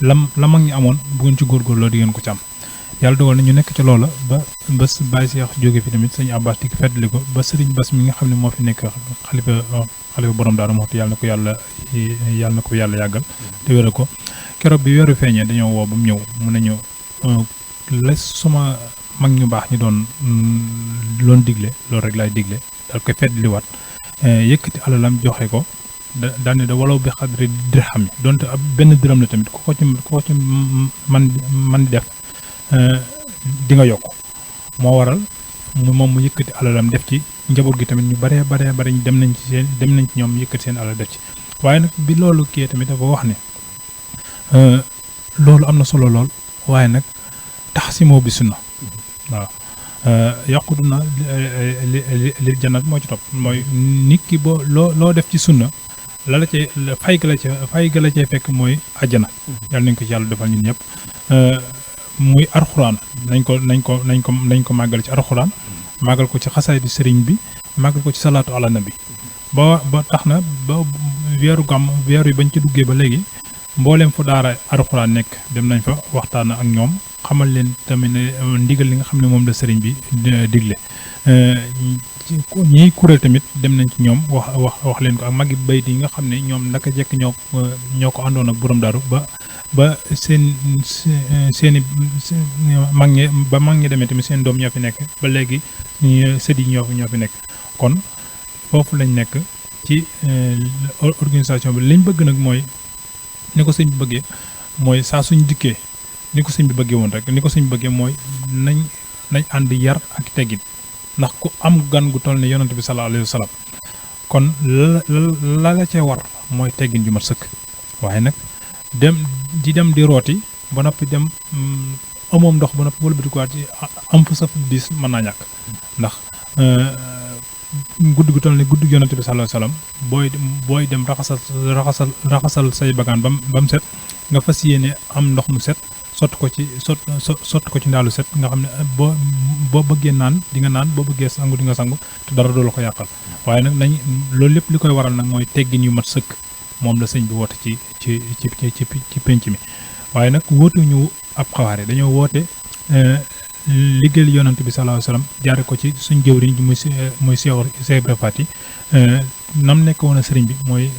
la mag ñi amoon bu ngeen ci góorgóorloo di ngeen ko ci am yàlla dogal na ñu nekk ci loola ba Baye Cheikh jóge fi tamit sëñ Abbas di feddali ko ba Serigne Bass mi nga xam ne moo fi nekk xalifa borom Daaru Muxti yàlla na ko yàlla yàggal te wéral ko keroog bi weeru feeñee dañoo woo ba mu ñëw mun nañu la suma mag ñu baax ñi doon digle loolu rek laay digle dal koy feddliwaat yëkkati alalam joxe ko daal ne da walaw bi xadri dirham yi donte ab benn dërëm la tamit ku ko ci man def di nga yokk moo waral moom mu yëkkati alalam def ci njaboot gi tamit ñu baree ñu dem nañ ci ñoom yëkkati seen alal def ci waaye nag bi loolu kii tamit dafa wax ne loolu am na solo lool waaye nag taxsimoo bi sunna waaw yàqudu na li jannat moo ci topp mooy nit ki boo loo def ci sunna la la cay fay ga la cay fekk mooy àjjana yàlla nañ ko ci yàlla defal ñun ñëpp muy alxuraan nañ ko màggal ci alxuraan màggal ko ci xasaay di sëriñ bi màggal ko ci salaatu ala nabi ba tax na ba weer yi bañ ci duggee ba léegi mbooleem fu daara alxuraan nekk dem nañ fa waxtaan ak ñoom xamal leen tamit ne ndigal li nga xam ne moom la sëriñ bi digle ñiy kuréel tamit dem nañ ci ñoom wax leen ko ak magi bayt yi nga xam ne ñoom naka jekk ñoo ko àndoon ak borom daaru ba seeni mag ñi demee tamit seen doom ñoo fi nekk ba léegi sët yi ñoo fi nekk kon foofu lañ nekk ci organisation bi liñ bëgg nag mooy ni ko sëñ bi bëggee mooy saa suñ dikkee ni ko sëñ bi bëggee woon rek ni ko sëñ bi bëggee mooy nañ ànd yar ak teggin ndax ku am gan gu toll ne yonent bi sallallahu alayhi wa sallam kon la cee war mooy teggin ju mat sëkk waaye nag dem di rooti ba noppi dem amoom ndox ba noppi wëlbati ko ci am fa saf diis mën naa ñàkk ndax gudd gu toll ne gudd yonent bi sallallahu alayhi wa sallam booy dem raxasal say bagaan ba mu set nga fas yéene am ndox mu set sotti ko ci ndaalu set nga xam ne boo bëggee naan di nga naan boo bëggee sangu di nga sangu te dara doo la ko yàqal waaye nag loolu lépp li koy waral nag mooy teggin yu mat sëkk moom la sëñ bi woote ci penc mi waaye nag wootuñu ab xawaare dañoo woote liggéeyal yonent bi sallallahu alayhi wasallam jaare ko ci suñ jëwriñ ji muy Cheikh Ibra Faty nam nekk woon a sëriñ bi mooy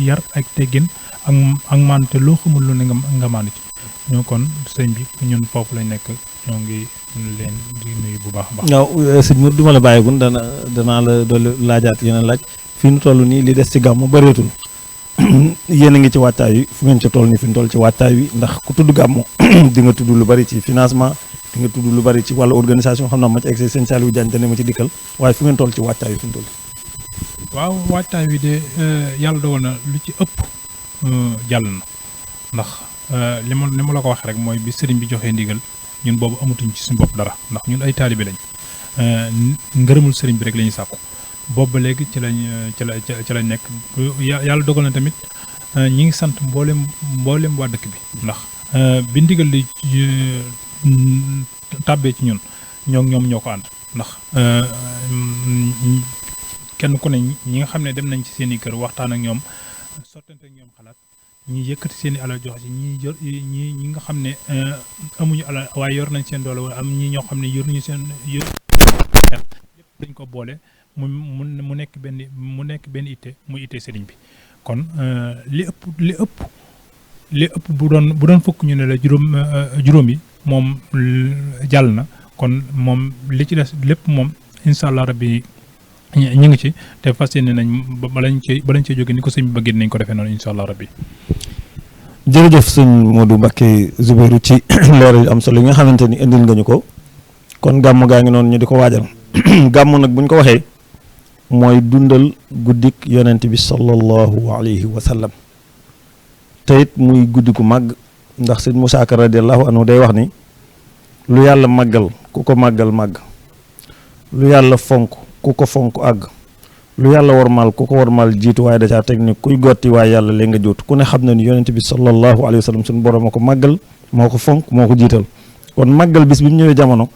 yar ak teggin ak maante loo xamul lu ne nga maanu ci ñoo kon sëñ bi ñun foofu lañ nekk ñoo ngi leen di nuyu bu baax a baax. waaw sëñ Mour duma la bàyyigun danaa la doole laajaat yeneen laaj fii nu toll nii li des ci gàmmu bëreetul yéen a ngi ci waajtaay wi fu ngeen ci toll nii fi ñu toll ci waajtaay wi ndax ku tudd gàmmu di nga tudd lu bari ci financement di nga tudd lu bari ci wàllu organisation xam naa ma ci egg sëñ Saliou Diagne dana ma ci dikkal waaye fu ngeen toll ci waajtaay wi fi ñu toll. waaw waajtaay wi de yàlla dogal na lu ci ëpp jàll na ndax li ma la ko waxee rek mooy bi sëriñ bi joxee ndigal ñun boobu amatuñ ci suñu bopp dara ndax ñun ay taalibe lañ ngërëmul sëriñ bi rek la ñuy sàkku boobu ba léegi ci lañ nekk yàlla dogal na tamit ñi ngi sant mboolem waa dëkk bi ndax bi ndigal li tàbbee ci ñun ñoom ñoo ko ànd ndax kenn ku ne ñi nga xam ne dem nañ ci seen i kër waxtaan ak ñoom sottante ak ñoom xalaat ñi yëkkati seen i alal joxe ci ñi nga xam ne amuñu alal waaye yor nañ seen doole wala am ñi ñoo xam ne yor nañu seen lépp dañ ko boole mu nekk benn itte muy itte sëriñ bi kon li ëpp bu doon fukk ñu ne la juróom yi moom jàll na kon moom li ci des lépp moom incha allah rabbi ñu ngi ci te fas yéene nañ balañ cee jóge ni ko sëñ bi bëggee nañ ko defee noonu incha allah rabbi. jërëjëf sëñ Modou Mbacké Zubairu ci leeral yu am solo yi nga xamante ni indil nga ñu ko kon gàmm gaa ngi noonu ñu di ko waajal gàmm nag buñ ko waxee mooy dundal guddik yonent bi sallallahu alayhi wa sallam te it muy guddi gu màgg ndax sëñ Moussa Ka radiyallahu anhu day wax ni lu yàlla màggal ku ko màggal màgg lu yàlla fonk ku ko fonk àgg lu yàlla warmal ku ko warmal jiitu waaye da caa teg ni kuy gotti waaye yàlla léegi nga jóotu ku ne xam na ni yonent bi sallallahu alayhi wa sallam suñu borom a ko màggal moo ko fonk moo ko jiital kon màggal bis bi mu ñëwee jamono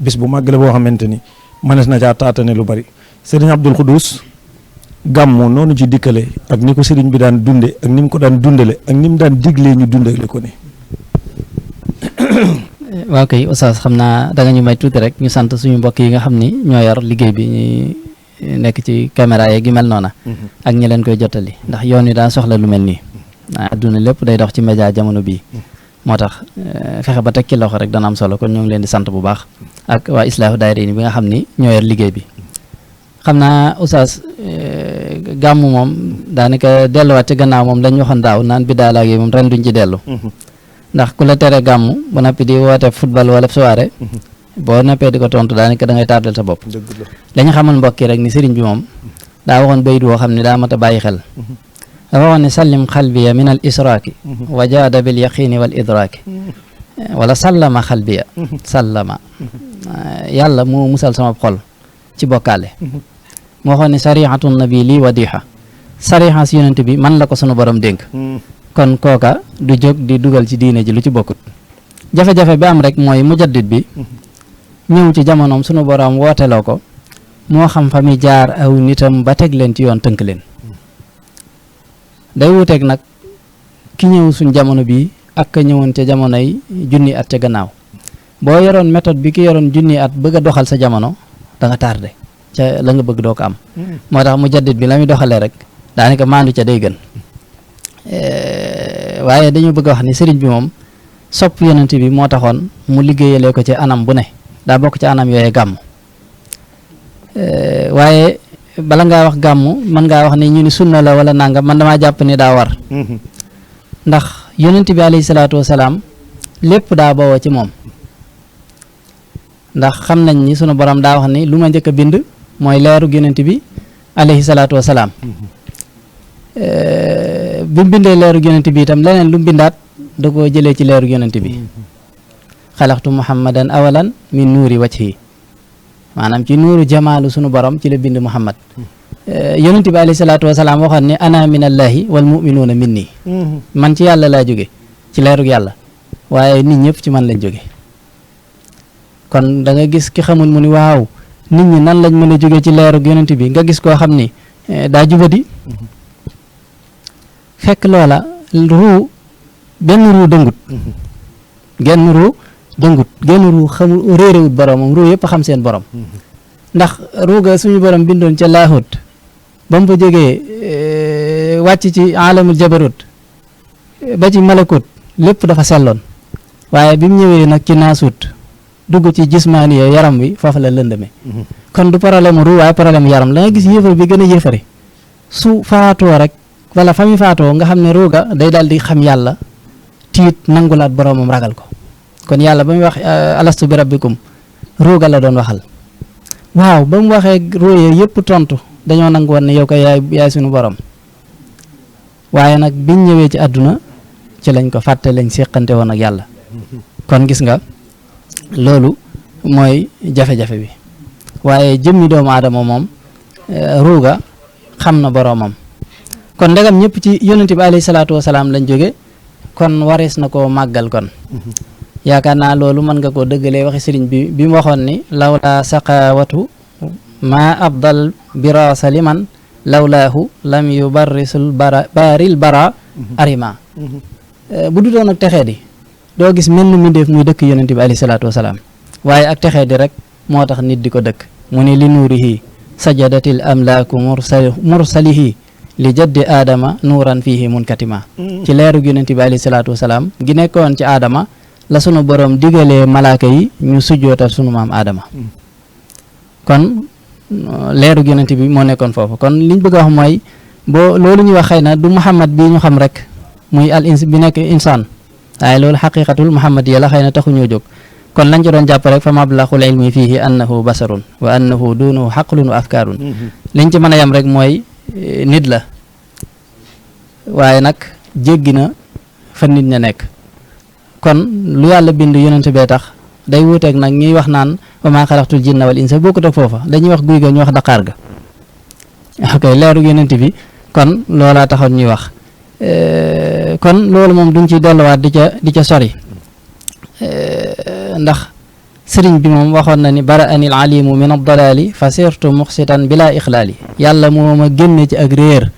bis bu màggale boo xamante ni mënees na caa taatane lu bari sëriñ Abdul Xuddus gàmmu noonu ci dikkale ak ni ko sëriñ bi daan dunde ak ni mu ko daan dundale ak ni mu daan diglee ñu dundale ko ne. waaw kay Oustaz xam naa da nga ñu may tuuti rek ñu sant suñu mbokk yi nga xam ni ñoo yor liggéey bi ñuy nekk ci caméra yeeg yu mel noona ak ñi leen koy jottali ndax yoon wi daa soxla lu mel nii adduna lépp day dox ci média jamono bii moo tax fexe ba teg ci loxo rek dana am solo kon ñoo ngi leen di sant bu baax ak waa Islaahu Daayira bi nga xam ni ñoo yor liggéey bi xam naa Oustaz gàmmu moom daanaka delluwaat ci gannaaw moom lañ waxoon daaw naan bi daalaak yi moom ren duñ ci dellu ndax ku la tere gàmmu ba noppi di woote football wala soirée boo noppee di ko tontu daanaka da ngay tardel sa bopp dañu xamal mbokk yi rek ni sëriñ bi moom daa waxoon bayit woo xam ne daa mat a bàyyi xel dafa waxoon ne sallim xalbiya min al israaki wa jaada bil yaqini wal idraaki wala sallama xalbiya sallama yàlla moo musal sama xol ci bokkaale moo waxoon ne sarihatu nabi lii wadiha sariha si yonent bi man la ko sunu borom dénk kon kooka du jóg di dugal ci diine ji lu ci bokkut jafe-jafe bi am rek mooy mujaddid bi ñëw ci jamonoom sunu borom wooteloo ko moo xam fa mi jaar aw nitam ba teg leen ci yoon tënk leen day wuuteeg nag ki ñëw suñ jamono bi ak ka ñëwoon ca jamonoy junni at ca gannaaw boo yoroon méthode bi ki yoroon junni at bëgg a doxal sa jamono da nga tardé ca la nga bëgg doo ko am moo tax mujaddid bi la muy doxalee rek daanaka maandu ca day gën waaye dañu bëgg a wax ni sëriñ bi moom sopp yonent bi moo taxoon mu liggéeyalee ko ci anam bu ne daa bokk ci anam yooyee gàmm waaye bala ngaa wax gàmm mën ngaa wax ni ñu ni sunna la wala nangam man damaa jàpp ni daa war ndax yonent bi alayhi salaatu wasalaam lépp daa bawoo ci moom ndax xam nañ ni sunu borom daa wax ni lu ma njëkk a bind mooy leeru yonent bi alayhi salaatu wasalaam bi mu bindee leeru yonent bi itam leneen lu mu bindaat da koo jëlee ci leeru yonent bi xalaxtu muhammadan awalan min nuuri wajhi maanaam ci nuuru jamaalu sunu borom ci la bind muhammad yonent bi alayhi salaatu wasalaam waxoon ne ana min allahi wal muminuuna minni man ci yàlla laa jóge ci leerug yàlla waaye nit ñëpp ci man lañ jóge kon da nga gis ki xamul mu ni waaw nit ñi nan lañ mën a jóge ci leerug yonent bi nga gis koo xam ni daa jubadi fekk loola ruu benn ruu dëngut genn ruu dëngut genn ruu xamul réeréwut boromam ruu yëpp xam seen borom ndax ruu ga suñu borom bindoon ca laahut ba mu fa jógee wàcc ci alamul jabarut ba ci malakut lépp dafa selloon waaye bi mu ñëwee nag ci naasut dugg ci jismaani yaram wi foofu la lëndame kon du problème ruu waaye problème yaram la nga gis yéefar bi gën a yéefari su faatoo rek wala fa mi faatoo nga xam ne ruuga day daal di xam yàlla tiit nangulaat boromam ragal ko kon yàlla ba muy wax alastu bi rabbikum ruuga la doon waxal waaw ba mu waxee ruuye yëpp tontu dañoo nangu woon ne yow koy yaay suñu borom waaye nag biñ ñëwee ci àdduna ci lañ ko fàtte lañ séqante woon ak yàlla kon gis nga loolu mooy jafe-jafe bi waaye jëmmi doomu aadama moom ruuga xam na boromam kon ndegam ñëpp ci yonent bi alayhi salaatu wasalaam lañ jóge kon warees na koo màggal kon yaakaar naa loolu mën nga koo dëggalee waxi sëriñ bi bi mu waxoon ni lawla saqawatu ma abdal birasa liman lawlaahu lam yubarrisul baaril bara arima bu dutoon ak texee di doo gis mel ni mbindeef muy dëkk yonent bi alayhi salaatu wasalaam waaye ak texee di rek moo tax nit di ko dëkk mu ni li nuurihi sajadatil amlaaku mursalihi li jaddi aadama nuuran fihi munkatima ci leeru yonent bi alayhi salaatu wasalaam gi nekkoon ci aadama la sunu borom digalee malaaka yi ñu sujjootal sunu maam aadama kon leeru yonent bi moo nekkoon foofu kon liñ bëgg a wax mooy boo loolu ñuy wax xëy na du muhammad bi ñu xam rek muy al ins bi nekk insaan waaye loolu xaqiqatul muhammad yi la xëy na taxu ñoo jóg kon lañ ci doon jàpp rek fa mablaxul ilmi fihi annahu basarun wa annahu duunuhu xaqlun wa afkaarun liñ ci mën a yem rek mooy nit la waaye nag jéggi na fa nit ña nekk kon lu yàlla bind yonent bee tax day wuuteeg nag ñuy wax naan wa maa xalaqtul jinna wal insa bokkut ak foofa dañuy wax guy ga ñu wax daqaar ga ok leeru yonent bi kon loolaa taxoon ñuy wax kon loolu moom duñ ci delluwaat di ca sori ndax sëriñ bi moom waxoon na ni bara anil alimu min ad-dalali fa sirtu muxsitan bila ixlaali yàlla moo ma génne ci ak réer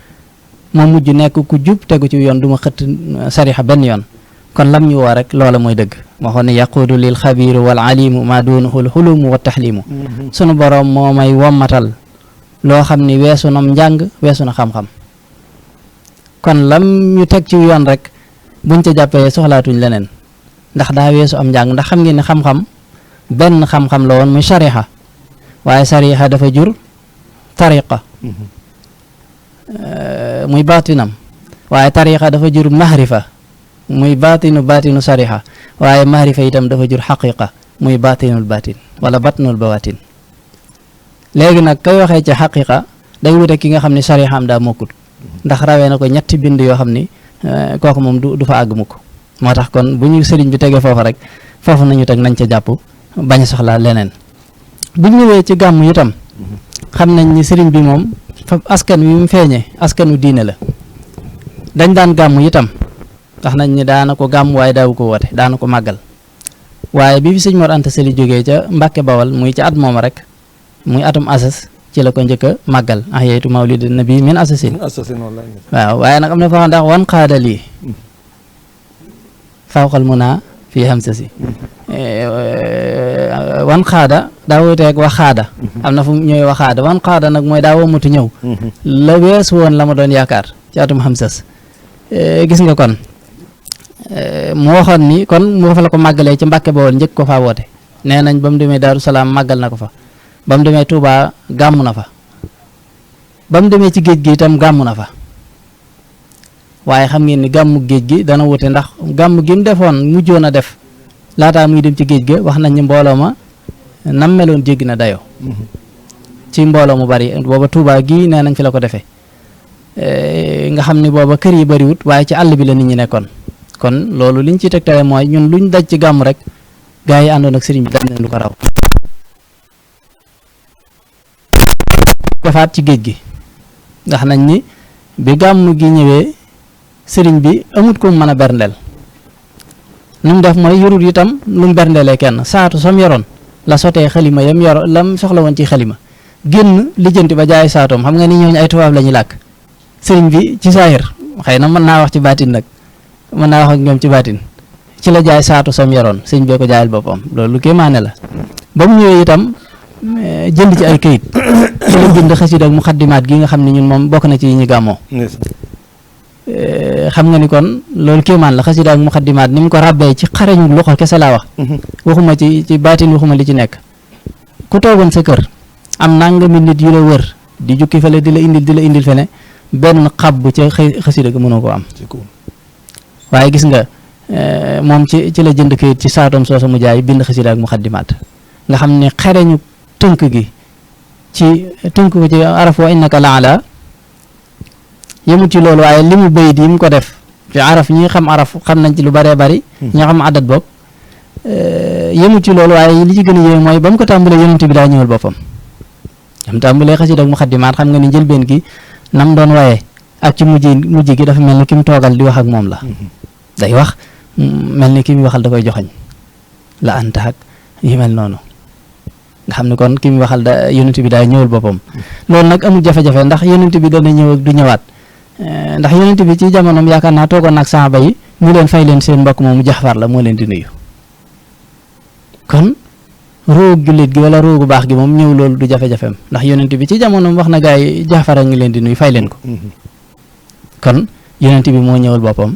ma mujj nekk ku jub tegu ci yoon du ma xëtt sarixa benn yoon kon lam ñu woo rek loola mooy dëgg waxoon ne yaquudu lil xabiru wal alimu ma duunahu l xulumu wa taxlimu sunu boroom moo may wommatal loo xam ni weesu nam njàng weesu na xam-xam kon lam ñu teg ci yoon rek buñ ca jàppee soxlaatuñ leneen ndax daa weesu am njàng ndax xam ngeen ne xam-xam benn xam-xam la woon muy sarixa waaye sarixa dafa jur tariqa muy baatinam waaye tariqa dafa jur mahrifa muy baatinu sarixa waaye mahrifa itam dafa jur xaqiqa muy baatinul baatin wala batnul bawaatin léegi nag kay waxee ci xaqiqa day wute ki nga xam ne sarixaam daa mokkut ndax rawee na ko ñetti bind yoo xam ni kooku moom du fa àgg mukk moo tax kon bu ñu sëriñ bi tegee foofu rek foofu nañu teg nañ ca jàpp bañ a soxlaa leneen bu ñu ñëwee ci gàmm itam xam nañ ni sëriñ bi moom fa askan wi mu feeñee askanu diine la dañ daan gàmm itam wax nañ ni daana ko gàmm waaye daawu ko woote daana ko màggal waaye bi fi sëñ Mor Anta Sali jógee ca Mbàkke Bawal muy ca at mooma rek muy atum asas ci la ko njëkk a màggal ah yeytu mawlid nabi min asasin waaw waaye nag am na foo xam ndax wan xaada lii fawqal munaa fii hamsasi wan xaada daa wuteeg waxaada am na fu ñëwee waxaada wan xaada nag mooy daa womatu ñëw la wees woon la ma doon yaakaar ci atum hamsas gis nga kon mu waxoon ni kon mu fa la ko màggalee ci Mbàkke Bawol njëkk ko faa woote nee nañ ba mu demee Daaru Salaam màggal na ko fa ba mu demee Touba gàmm na fa ba mu demee ci géej gi itam gàmm na fa waaye xam ngeen ni gàmmu géej gi dana wute ndax gàmm gi mu defoon mujjoon a def laataa muy dem ci géej ga wax nañ ni mbooloo ma nam meloon jéggi na dayoo ci mbooloo mu bari booba Touba gii nee nañ fi la ko defee nga xam ni booba kër yi bariwut waaye ci àll bi la nit ñi nekkoon kon loolu liñ ci tegtale mooy ñun luñ daj ci gàmm rek gaa yi àndoon ak sëriñ bi daj nañ lu ko raw defaat ci géej gi ndax nañ ni bi gàmm gi ñëwee sëriñ bi amut ko mën a berndeel nu mu def mooy yorut itam lu mu berndeelee kenn saatu sam yoroon la sotee xalima yam yoro lam soxla woon ci xalima génn lijjanti ba jaay saatoom xam nga ni ñooñu ay tubaab la ñuy làkk sëriñ bi ci saahir xëy na mën naa wax ci baatin nag mën naa wax ak ñoom ci baatin ci la jaay saatu sam yoroon sëriñ bee ko jaayal boppam loolu kéemaane la ba mu ñëwee itam jënd ci ay këyit ci la bind xasida ak muxaddimaat gi nga xam ne ñun moom bokk na ci yi ñu gàmmoo xam nga ni kon loolu kéemaan la xasida ak muxaddimaat ni mu ko ràbbee ci xarañu loxo kese laa wax waxuma ci baatin waxuma li ci nekk ku toogoon sa kër am nangami nit yu la wër di jukki fele di la indil fene benn xab ca xasida ga mënoo ko am waaye gis nga moom ci la jënd këyit ci saatoom soosa mu jaay bind xasida ak muxaddimaat nga xam ne xereñu tënk gi ci tënk ko ci araf wa innaka la ala yemut ci loolu waaye li mu bayit yi mu ko def ci araf ñi xam araf xam nañ ci lu bëree bëri ñi xam adat bopp yemut ci loolu waaye li ci gën a yéeme mooy ba mu ko tàmbalee yonent bi daa ñëwal boppam am tàmbalee xasida ak muxaddimaat xam nga ni njëlbeen gi nam doon waaye ak ci mujj gi dafa mel ni ki mu toogal di wax ak moom la day wax mel ni ki mu waxal da koy joxoñ la anta ak yi mel noonu nga xam ne kon ki mu waxal da yonent bi daa ñëwal boppam loolu nag amul jafe-jafe ndax yonent bi dana ñëw ak du ñëwaat ndax yonent bi ci jamonoom yaakaar naa toogoon naag saaba yi mu leen fay leen seen mbokk moomu Jaxfar la moo leen di nuyu kon roog jullit gi wala roogu baax gi moom ñëw loolu du jafe-jafeem ndax yonent bi ci jamonoom wax na gaa yi Jaxfar a ngi leen di nuyu fay leen ko kon yonent bi moo ñëwal boppam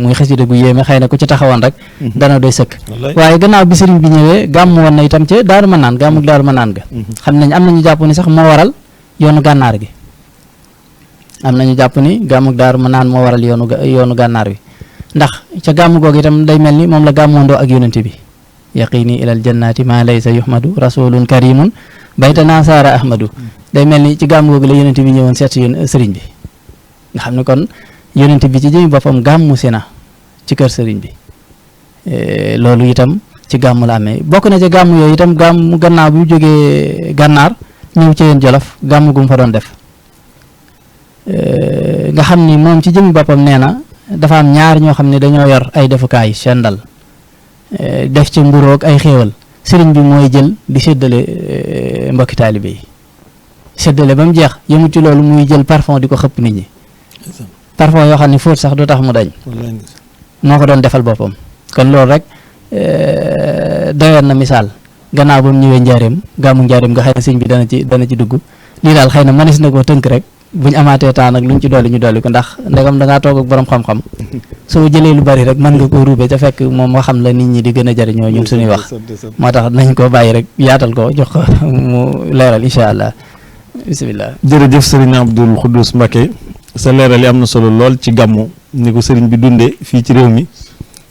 muy xasida gu yéeme xëy na ku ci taxawoon rek dana doy sëkk waaye gannaaw bi sëriñ bi ñëwee gàmm woon na itam ca Daaru Manaan gàmmug Daaru Manaan ga xam nañ am nañu jàpp ni sax moo waral yoonu gànnaar gi am nañu jàpp ni gàmmug Daaru Manaan moo waral yoonu gànnaar wi ndax ca gàmm googu itam day mel ni moom la gàmmoondoo ak yonent bi yaqini ilal jannati ma laysa yuhmadu rasulun karimun baytana saara ahmadu day mel ni ci gàmm googu la yonent bi ñëwoon seet si sëriñ bi nga xam ne kon yonent bi ci jëmi boppam gàmmu si na ci kër sëriñ bi loolu itam ci gàmm la amee bokk na ci gàmm yooyu itam gàmm gannaaw bi mu jógee gànnaar ñëw ci yéen jolof gàmm gu mu fa doon def nga xam ni moom ci jëmi boppam nee na dafa am ñaar ñoo xam ne dañoo yor ay defukaay sendal def ci mburoog ay xéewal sëriñ bi mooy jël di séddale mbokki taalibe yi séddale ba mu jeex yëmut ci loolu muy jël parfum di ko xëpp nit ñi parfum yoo xam ne fóot sax du tax mu dañ moo ko doon defal boppam kon loolu rek doyoon na misaal gannaaw ba mu ñëwee njaareem gàmmu njaareem nga xëy na sëñ bi dana ci dugg lii daal xëy na mënees na koo tënk rek buñ amaatee temps nag luñ ci dolli ñu dolli ko ndax ndegam da ngaa toog ak borom xam-xam soo jëlee lu bari rek mën nga koo ruube ca fekk moom moo xam la nit ñi di gën a jëriñoo ñun suñuy wax moo tax nañ ko bàyyi rek yaatal ko jox ko mu leeral incha allah bisimilah. jërëjëf sëriñ Abdul Xuddus Mbacke sa leeral yi am na solo lool ci gàmmu ni ko sëriñ bi dundee fii ci réew mi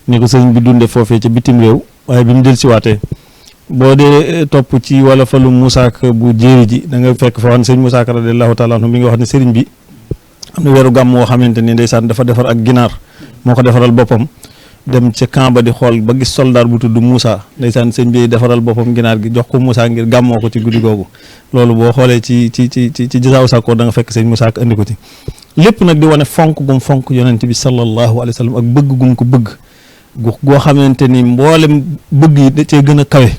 ni ko sëriñ bi dundee foofee ca bitim réew waaye bi mu del siwaatee boo dee topp ci wala falu Moussa Ka bu jéeri ji da nga fekk foo xam ne sëriñ Moussa Ka radiyallahu taala anhu mi ngi wax ne sëriñ bi am na weeru gàmm woo xamante ni ndeysaan dafa defar ak ginaar moo ko defaral boppam dem ca camp ba di xool ba gis soldaar bu tudd Moussa ndeysaan sëñ bi defaral boppam ginaar gi jox ko Moussa ngir gàmmoo ko ci guddi googu loolu boo xoolee ci Jazaaw Sakkoor da nga fekk sëñ Moussa Ka andi ko ci lépp nag di wane fonk gum fonk yonent bi sallallahu alayhi wa sallam ak bëgg gum ko bëgg goo xamante ni mboolem bëgg yi da cee gën a kawe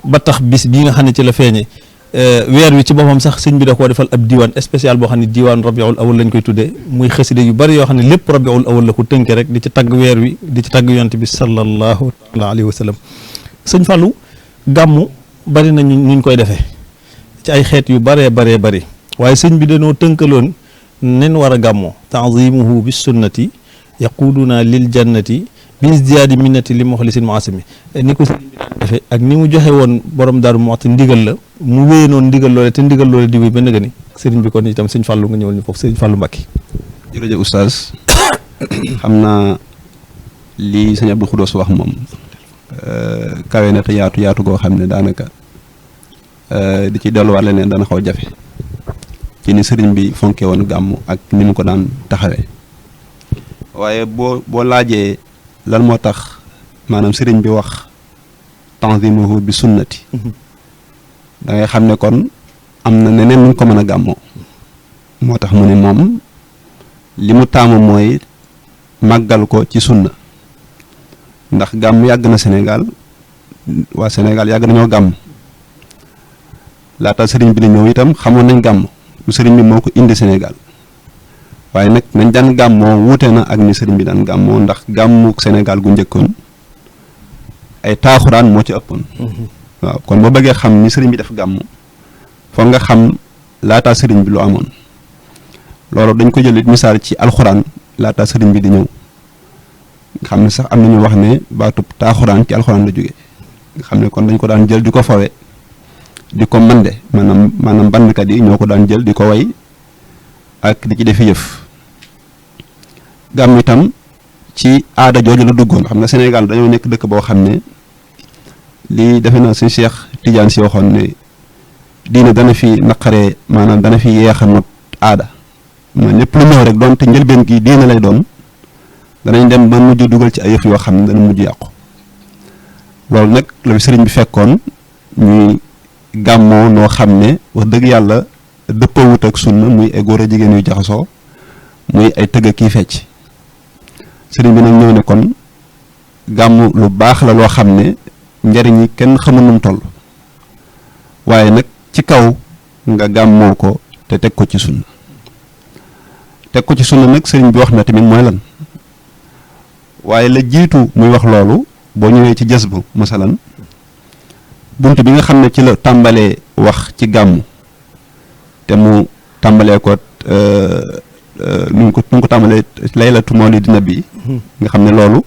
ba tax bis bii nga xam ne ci la feeñee weer wi ci boppam sax sëñ bi da koo defal ab diiwaan spécial boo xam ne diiwaan rabiul awal lañ koy tuddee muy xasida yu bari yoo xam ne lépp rabiul awal la ko tënke rek di ci tagg weer wi di ci tagg yonent bi sallallahu alayhi wa sallam sëñ Fallou gàmmu bari na ñu koy defee ci ay xeet yu baree bari waaye sëñ bi dañoo tënkaloon nen war a gàmmoo ta'zimuhu bis sunnati yaquduna lil jannati bi izdiyaadi minnati li muxlisin muasimi ni ko sëriñ bi daan defee ak ni mu joxe woon borom Daaru Muxti ndigal la mu wéyee noonu ndigal loole te ndigal loole di wéy ba nëgë ni sëriñ bi kon itam sëñ Fallou nga ñëwal ñu foofu sëriñ Fallou Mbacke. jërëjëf oustaz xam naa lii sëñ Abdou Khoudoss wax moom kawe na te yaatu goo xam ne daanaka di ci delluwaat leneen dana xaw jafe ci ni sëriñ bi fonke woon gàmm ak ni mu ko daan taxawee waaye boo laajee lan moo tax maanaam sëriñ bi wax tanzimuhu bi sunnati da ngay xam ne kon am na neneen nuñ ko mën a gàmmoo moo tax mu ne moom li mu taamu mooy màggal ko ci sunna ndax gàmm yàgg na Sénégal waa Sénégal yàgg nañoo gàmm laata sëriñ bi di ñëw itam xamoon nañ gàmm lu sëriñ bi moo ko indi Sénégal waaye nag nañ daan gàmmoo wuute na ak ni sëriñ bi daan gàmmoo ndax gàmmu Sénégal gu njëkkoon ay taaxuraan moo ci ëppoon waaw kon boo bëggee xam ni sëriñ bi def gàmmu foog nga xam laataa sëriñ bi lu amoon loolu dañ ko jël misaal ci alxuraan laataa sëriñ bi di ñëw nga xam ne sax am na ñu wax ne baatub taaxuraan ci alxuraan la jóge nga xam ne kon dañ ko daan jël di ko fawe di ko mande maanaam bandkat yi ñoo ko daan jël di ko way ak di ci defi yëf gàmm itam ci aada jooju la duggoon xam nga Sénégal dañoo nekk dëkk boo xam ne lii defe naa si Cheikh Tidiane si waxoon ne diine dana fi naqaree maanaam dana fi yeex a not aada lépp lu ñëw rek doon te njëlbeen gi diine lay doon danañ dem ba mujj dugal ci ay yëf yoo xam ne dana mujj yàqu loolu nag la fi sëriñ bi fekkoon ñuy gàmmoo noo xam ne wax dëgg yàlla dëppoowut ak sunna muy ay góor a jigéen yu jaxasoo muy ay tëgg kii fecc sëriñ bi nag ñëw ne kon gàmm lu baax la loo xam ne njariñ yi kenn xamul nu mu toll waaye nag ci kaw nga gàmmoo ko te teg ko ci sunna nag sëriñ bi wax na tamit mooy lan waaye la jiitu muy wax loolu boo ñëwee ci jës bu masalan bunt bi nga xam ne ci la tàmbalee wax ci gàmm te mu tàmbalee ko nu ko tàmbalee laylatu mawlidi nabi nga xam ne loolu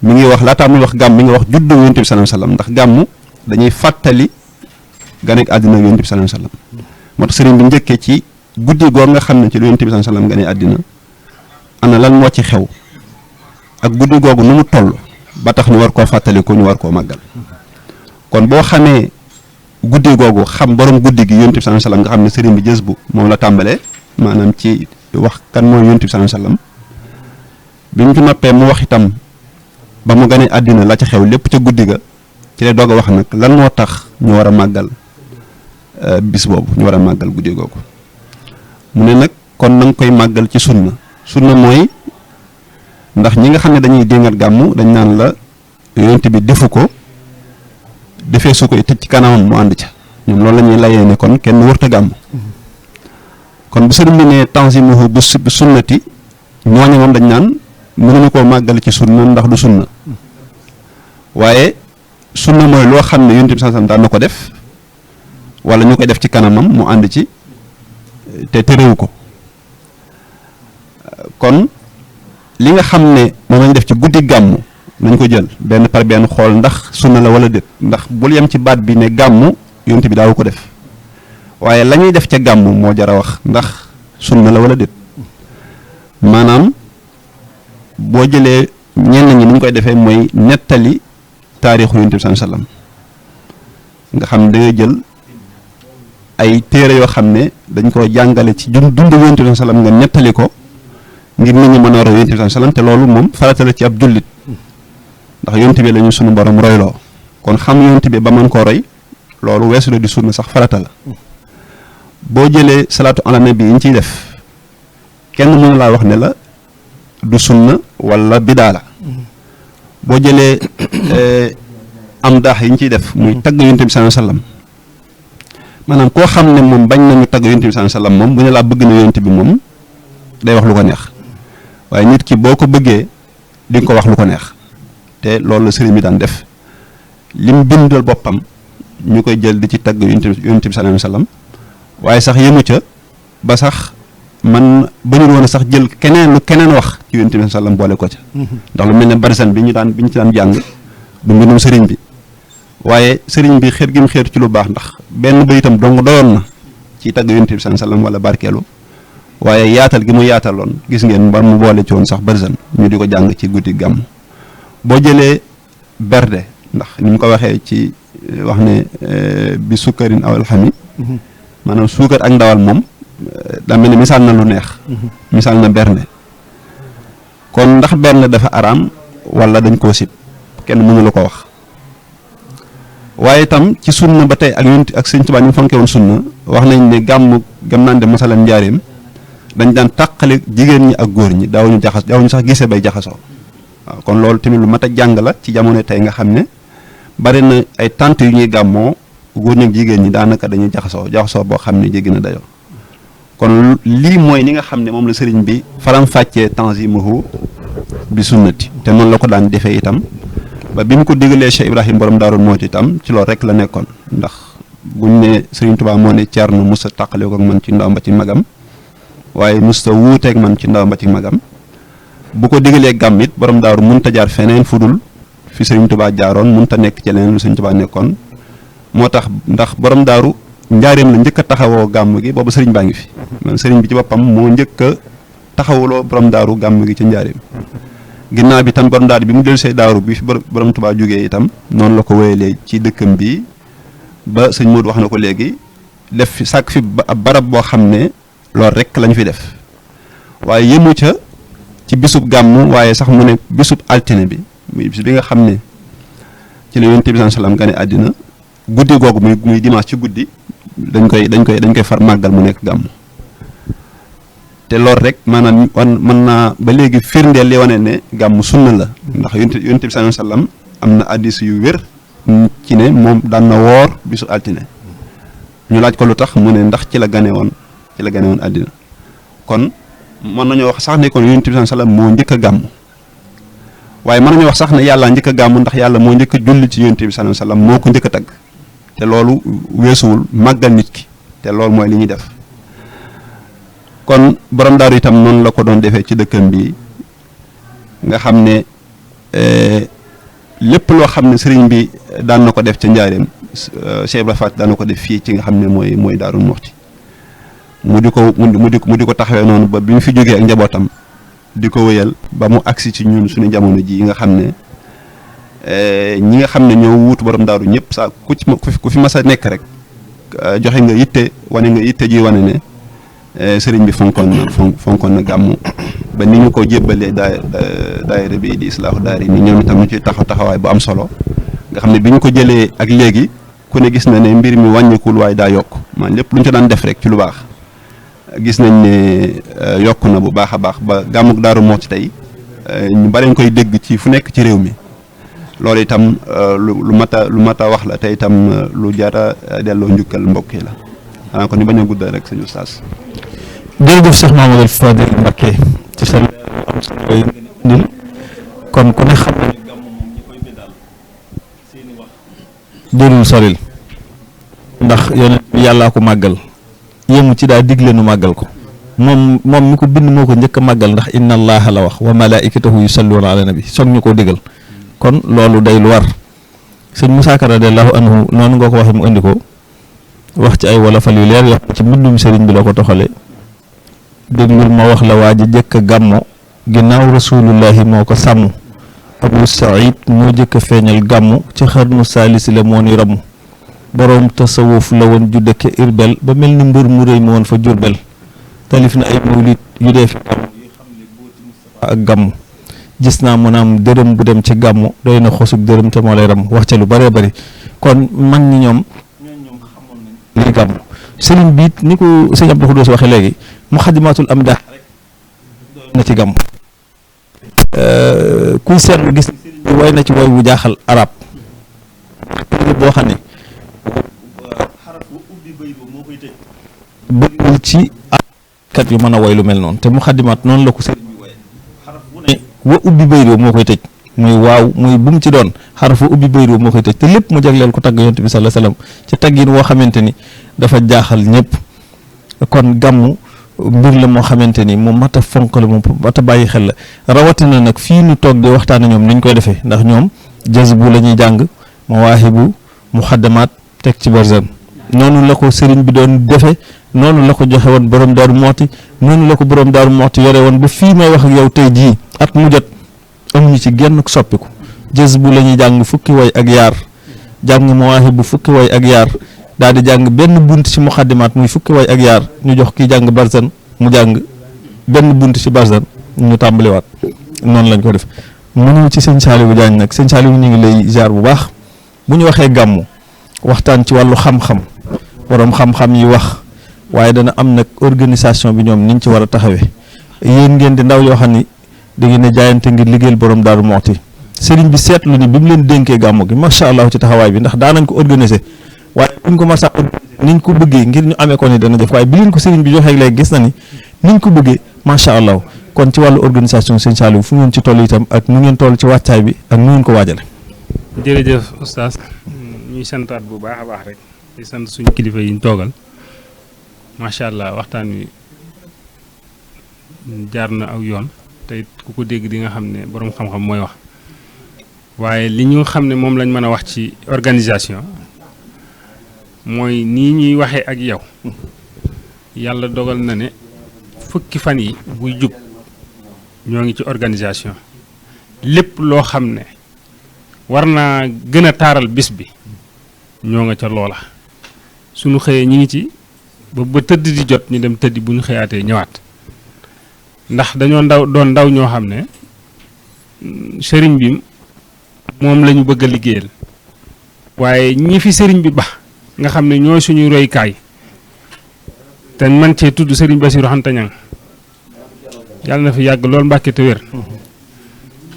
mi ngi wax laataa muy wax gàmm mi ngi wax juddu yonent bi sallallahu alayhi wasallam ndax gàmm dañuy fàttali ganeek àddina yonent bi sallallahu alayhi wasallam moo tax sëriñ bi njëkkee ci guddi goor nga xam ne ci lu yonent bi sallallahu alayhi wasallam gane àddina ana lan moo ci xew ak guddi googu nu mu toll ba tax ñu war koo fàttali ko ñu war koo màggal kon boo xamee guddi googu xam borom guddi gi yonent bi sallallahu alayhi wasallam nga xam ne sëriñ bi jës bu moom la tàmbalee maanaam ci wax kan mooy yonent bi sallallahu alayhi wasallam bi mu ci noppee mu wax itam ba mu gane àddina la ca xew lépp ca guddi ga ci lay doog a wax nag lan moo tax ñu war a màggal bis boobu ñu war a màggal guddi googu mu ne nag kon na nga koy màggal ci sunna mooy ndax ñi nga xam ne dañuy déngat gàmmu dañ naan la yonent bi defu ko defee su ko tëj ci kanamam mu ànd ca ñoom loolu la ñuy layee ne kon kenn wërta gàmm kon bu sëriñ bi ne tanzimuhu bu sunnati ñooñu moom dañ naan mënuñu koo màggal ci sunna ndax du sunna waaye sunna mooy loo xam ne yonent bi sallallahu alayhi wasallam daan na ko def wala ñu koy def ci kanamam mu ànd ci te terewu ko kon li nga xam ne moom lañ def ci guddi gàmmu nañ ko jël benn par benn xool ndax sunna la wala déet ndax bul yem ci baat bi ne gàmmu yonent bi daawu ko def waaye la ñuy def ca gàmmu moo jar a wax ndax sunna la wala déet maanaam boo jëlee ñenn ñi ni ñu koy defee mooy nettali taarixu yonent bi sallallahu alayhi wasallam nga xam ne da ngay jël ay téere yoo xam ne dañ ko jàngale ci dund yonent bi sallallahu alayhi wasallam nga nettali ko ngir nit ñi mën a roy yonent bi sallallahu alayhi wasallam te loolu moom farata la ci ab jullit ndax yonent bi la ñu sunu borom royloo kon xam yonent bi ba mën koo roy loolu weesu la di sunna sax farata la boo jëlee salaatu ala nabi yi ñu ciy def kenn mënu laa wax ne la du sunna wala bidaa la boo jëlee am daax yi ñu ciy def muy tagg yonent bi sallallahu alayhi wasallam maanaam koo xam ne moom bañ nañu tagg yonent bi sallallahu alayhi wasallam moom bu ne laa bëgg na yonent bi moom day wax lu ko neex waaye nit ki boo ko bëggee di nga ko wax lu ko neex te loolu la sëriñ bi daan def lim bindal boppam ñu koy jël di ci tagg yonent bi sallallahu alayhi wasallam waaye sax yëmu ca ba sax man ba ñu woon a sax jël keneen lu keneen wax ci yonent bi sallam boole ko ca ndax lu mel ne barisan bi ñu ci daan jàng du mbindum sëriñ bi waaye sëriñ bi xeer gi mu xeer ci lu baax ndax benn bayitam dong doyoon na ci tagg yonent bi sallam wala barkeelu waaye yaatal gi mu yaataloon gis ngeen ba mu boole ci woon sax barisan ñu di ko jàng ci guddi gàmm boo jëlee berde ndax ni mu ko waxee ci wax ne bi sukkarin aw alxami maanaam suukar ak ndawal moom daa mel ne misaal na lu neex misaal na bernde kon ndax bernde dafa araam wala dañ koo sib kenn mënu la ko wax waaye itam ci sunna ba tey ak yonent ak Sëñ Tuubaa ni mu fonke woon sunna wax nañ ne gàmm gam naan de masalan njaareem dañ daan tàqale jigéen ñi ak góor ñi daawuñu sax gisee bay jaxasoo waaw kon loolu tamit lu mat a jàng la ci jamono tey nga xam ne bari na ay tant yu ñuy gàmmoo góor ñi ak jigéen ñi daanaka dañuy jaxasoo boo xam ne jéggi na dayoo kon lii mooy ni nga xam ne moom la sëriñ bi faram-fàccee tanzimuhu bi sunnati te noonu la ko daan defee itam ba bi mu ko digalee Cheikh Ibrahim borom Daaru Muxti itam ci loolu rek la nekkoon ndax buñ ne sëriñ Tuubaa moo ne Ceerno musta tàqale ko ak man ci ndaw ba ci magam waaye musta wuuteeg man ci ndaw ba ci magam bu ko digalee gàmm it borom daaru mënut a jaar feneen fu dul fi sëriñ Tuubaa jaaroon mënut a nekk ci leneen lu sëriñ Tuubaa nekkoon moo tax ndax borom daaru njaareem la njëkk a taxawoo gàmm gi boobu sëriñ baa ngi fi man sëriñ bi ci boppam moo njëkk a taxawuloo borom daaru gàmm gi ci njaareem ginnaaw bi tam borom daaru bi mu dellu see daaru bi fi borom Tuubaa jógee itam noonu la ko wéyalee ci dëkkam bi ba sëñ Modou wax na ko léegi def fi sàkk fi ab barab boo xam ne loolu rek lañ fi def waaye yëmu ca ci bisub gàmm waaye sax mu ne bisub altine bi muy bis bi nga xam ne ci la Yonent bi sallallahu alayhi wasallam gane àddina guddi googu muy dimanche ci guddi dañ koy far màggal mu nekk gàmm te loolu rek maanaam mën naa ba léegi firndeel li wane ne gàmm sunna la ndax Yonent bi sallallahu alayhi wasallam am na hadiis yu wér ci ne moom daan na woor bisu altine ñu laaj ko lu tax mu ne ndax ci la gane woon àddina kon mën nañoo wax sax ne kon Yonent bi sallallahu alayhi wasallam moo njëkk a gàmm waaye mën nañoo wax sax ne yàlla njëkk a gàmm ndax yàlla moo njëkk a julli ci Yonent bi sallallahu alayhi wasallam moo ko njëkk a tagg te loolu weesuwul màggal nit ki te loolu mooy li ñuy def kon borom daaru itam noonu la ko doon defee ci dëkkam bi nga xam ne lépp loo xam ne sëriñ bi daan na ko def ca njaareem Cheikh Ibrahima Fall daan na ko def fii ci nga xam ne mooy Daaru Muxti mu di ko taxawee noonu ba bi mu fi jógee ak njabootam di ko wéyal ba mu agsi ci ñun suñu jamono ji nga xam ne ñi nga xam ne ñoo wuutu borom daaru ñëpp saa ku fi mas a nekk rek joxe nga yitte ji wane ne sëriñ bi fonkoon na gàmmu ba ni ñu ko jébbalee daayira bi di islaahu daari ni ñoom itam ñu ci taxawaay bu am solo nga xam ne bi ñu ko jëlee ak léegi ku ne gis na ne mbir mi wàññikul waaye daa yokk man lépp lu ñu ci daan def rek ci lu baax gis nañ ne yokk na bu baax a baax ba gàmmuk Daaru Muxti tey ñu bari koy dégg ci fu nekk ci réew mi loolu itam lu mat a wax la te itam lu jara delloo njukkal mbokk yi la xanaa kon ñu bañ a guddal rek sëñ Oustaz. jërëjëf Cheikh Mamadou Fadil Mbacké ci sa am solo yooyu ngeen indil kon ku ne xam na ne gàmm moom ñi koy bindal seeni wax jërul soril ndax yonent bi yàllaa ko màggal yému ci daa digle nu màggal ko moom mi ko bind moo ko njëkk a màggal ndax inna allaha la wax wa malaikatahu yusalluna ala nabi soog ñu koo digal kon loolu day lu war sëñ Moussa Ka radiyallahu anhu noonu nga ko waxee mu indi ko wax ci ay wolofal yu leer yoo xam ci mbindum sëriñ bi la ko toxale déglul ma wax la waa ji jëkk a gàmmo ginnaaw rasulullahi moo ko sàmm Abu Saïd moo jëkk a feeñal gàmmu ci xarnu saalisi la moo ni ramm boroom tasawuf la woon ju dëkke Irbel ba mel ni mbër mu rëy ma woon fa Jurbel talif na ay mawlid yu dee fi gàmmu yi xam ne booti Mustafa ak gàmmu gis naa mu naam dërëm bu dem ci gàmmu doy na xosug dërëm te moo lay ram wax ca lu bëree bëri kon mag ñi ñoom xamoon nañ li gàmmu sëriñ bi it ni ko sëñ Abdou Khoudoss waxee léegi muxadimatul amdah rek doy na ci gàmmu kuy seetlu gis ni sëriñ bi way na ci woy bu jaaxal arab boo xam ne xaraf bu ubbi bay boobu moo koy tëj bëriwul ci kat yu mën a woy lu mel noonu te muxadimat noonu la ko sëriñ bi woye xaraf bu ne wa ubbi bay boobu moo koy tëj muy waaw muy bu mu ci doon xaraf wa ubbi bay boobu moo koy tëj te lépp mu jagleel ko tagg yonent bi sallallahu alayhi wasallam ci taggin woo xamante ni dafa jaaxal ñëpp kon gàmmu mbir la moo xamante ni moom mat a fonk la moom mat a bàyyi xel la rawatina nag fii nu toog di waxtaane ñoom niñ koy defee ndax ñoom jazbu la ñuy jàng mawaahibu muxaddamaat teg ci barzan noonu la ko sëriñ bi doon defe noonu la ko joxe woon borom daaru mooti noonu la ko borom daaru mooti yore woon ba fii may wax ak yow tey jii at mu jot amuñu ci genn soppiku jazbu la ñuy jàng fukki way ak yaar jàng mawaahibu fukki way ak yaar daal di jàng benn bunt ci muxaddimaat muy fukki way ak yaar ñu jox kii jàng barzan mu jàng benn bunt ci barzan ñu tàmbaliwaat noonu lañ ko def mënu ci sëñ Saliou Diagne nag sëñ Saliou ñu ngi lay jaar bu baax bu ñu waxee gàmmu waxtaan ci wàllu xam-xam borom xam-xam yi wax waaye dana am nag organisation bi ñoom niñ ci war a taxawee yéen ngeen di ndaw yoo xam ni da ngeen a jaayante ngir liggéeyal borom Daaru Muxti sëriñ bi seetlu ni bi mu leen dénkee gàmmu gi macha allah ci taxawaay bi ndax daanañ ko organiser waaye buñ ko mas a niñ ko bëggee ngir ñu amee ko ni dana def waaye bi leen ko sëriñ bi joxee léegi gis na ni niñ ko bëggee macha allah kon ci wàllu organisation sëñ Saliou fu ngeen ci toll itam ak nu ngeen toll ci wàccaay bi ak nu ngeen ko waajale. jërëjëf oustaz ñuy santaat bu baax a baax rek di sant suñu kilifa yi ñu toogal macha allah waxtaan wi jaar na aw yoon te it ku ko dégg di nga xam ne borom xam-xam mooy wax waaye li ñu xam ne moom lañ mën a wax ci organisation mooy nii ñuy waxee ak yow yàlla dogal na ne fukki fan yi buy jub ñoo ngi ci organisation lépp loo xam ne war naa gën a taaral bis bi ñoo nga ca loola suñu xëyee ñi ngi ci ba tëdd di jot ñu dem tëddi bu ñu xëyaatee ñëwaat ndax dañoo doon ndaw ñoo xam ne sëriñ bi moom la ñu bëgg a liggéeyal waaye ñi fi sëriñ bi ba nga xam ne ñooy suñu roykaay te man cee tudd sëriñ Bassirou Anta Niang yàlla na fi yàgg lool Mbàkke te wér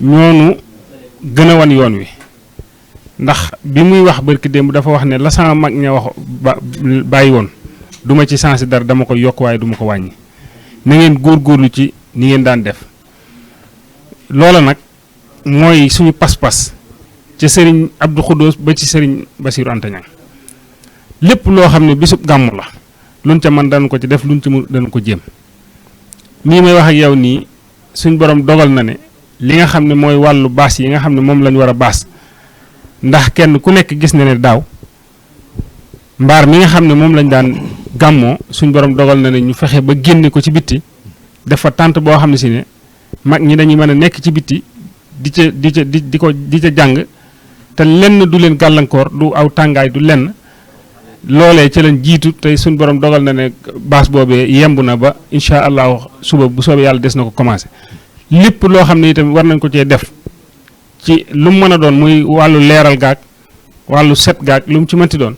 ñoonu gën a wan yoon wi ndax bi muy wax barki démb dafa wax ne la sama mag ña wax bàyyi woon duma ci sensé dara dama ko yokk waaye duma ko wàññi na ngeen góorgóorlu ci ni ngeen daan def loola nag mooy suñu pas-pas ca sëriñ Abdou Khoudoss ba ci sëriñ Bassirou Anta Niang lépp loo xam ne bisub gàmmu la luñ ca man dañ ko ci def luñ ci mu dañ ko jéem nii may wax ak yow nii suñ borom dogal na ne li nga xam ne mooy wàllu baas yi nga xam ne moom lañ war a baas ndax kenn ku nekk gis na ne daaw mbaar mi nga xam ne moom lañ daan gàmmoo suñ borom dogal na ne ñu fexe ba génne ko ci bitti def fa tànt boo xam ne si ne mag ñi dañuy mën a nekk ci bitti di ca jàng te lenn du leen gàllankoor du aw tàngaay du lenn loolee ci lañ jiitu tey suñ borom dogal na ne baas boobee yemb na ba incha allah suba bu soobee yàlla des na ko commencé lépp loo xam ne itam war nañ ko cee def ci lu mu mën a doon muy wàllu leeral gaag wàllu set gaag lu mu ci mënti doon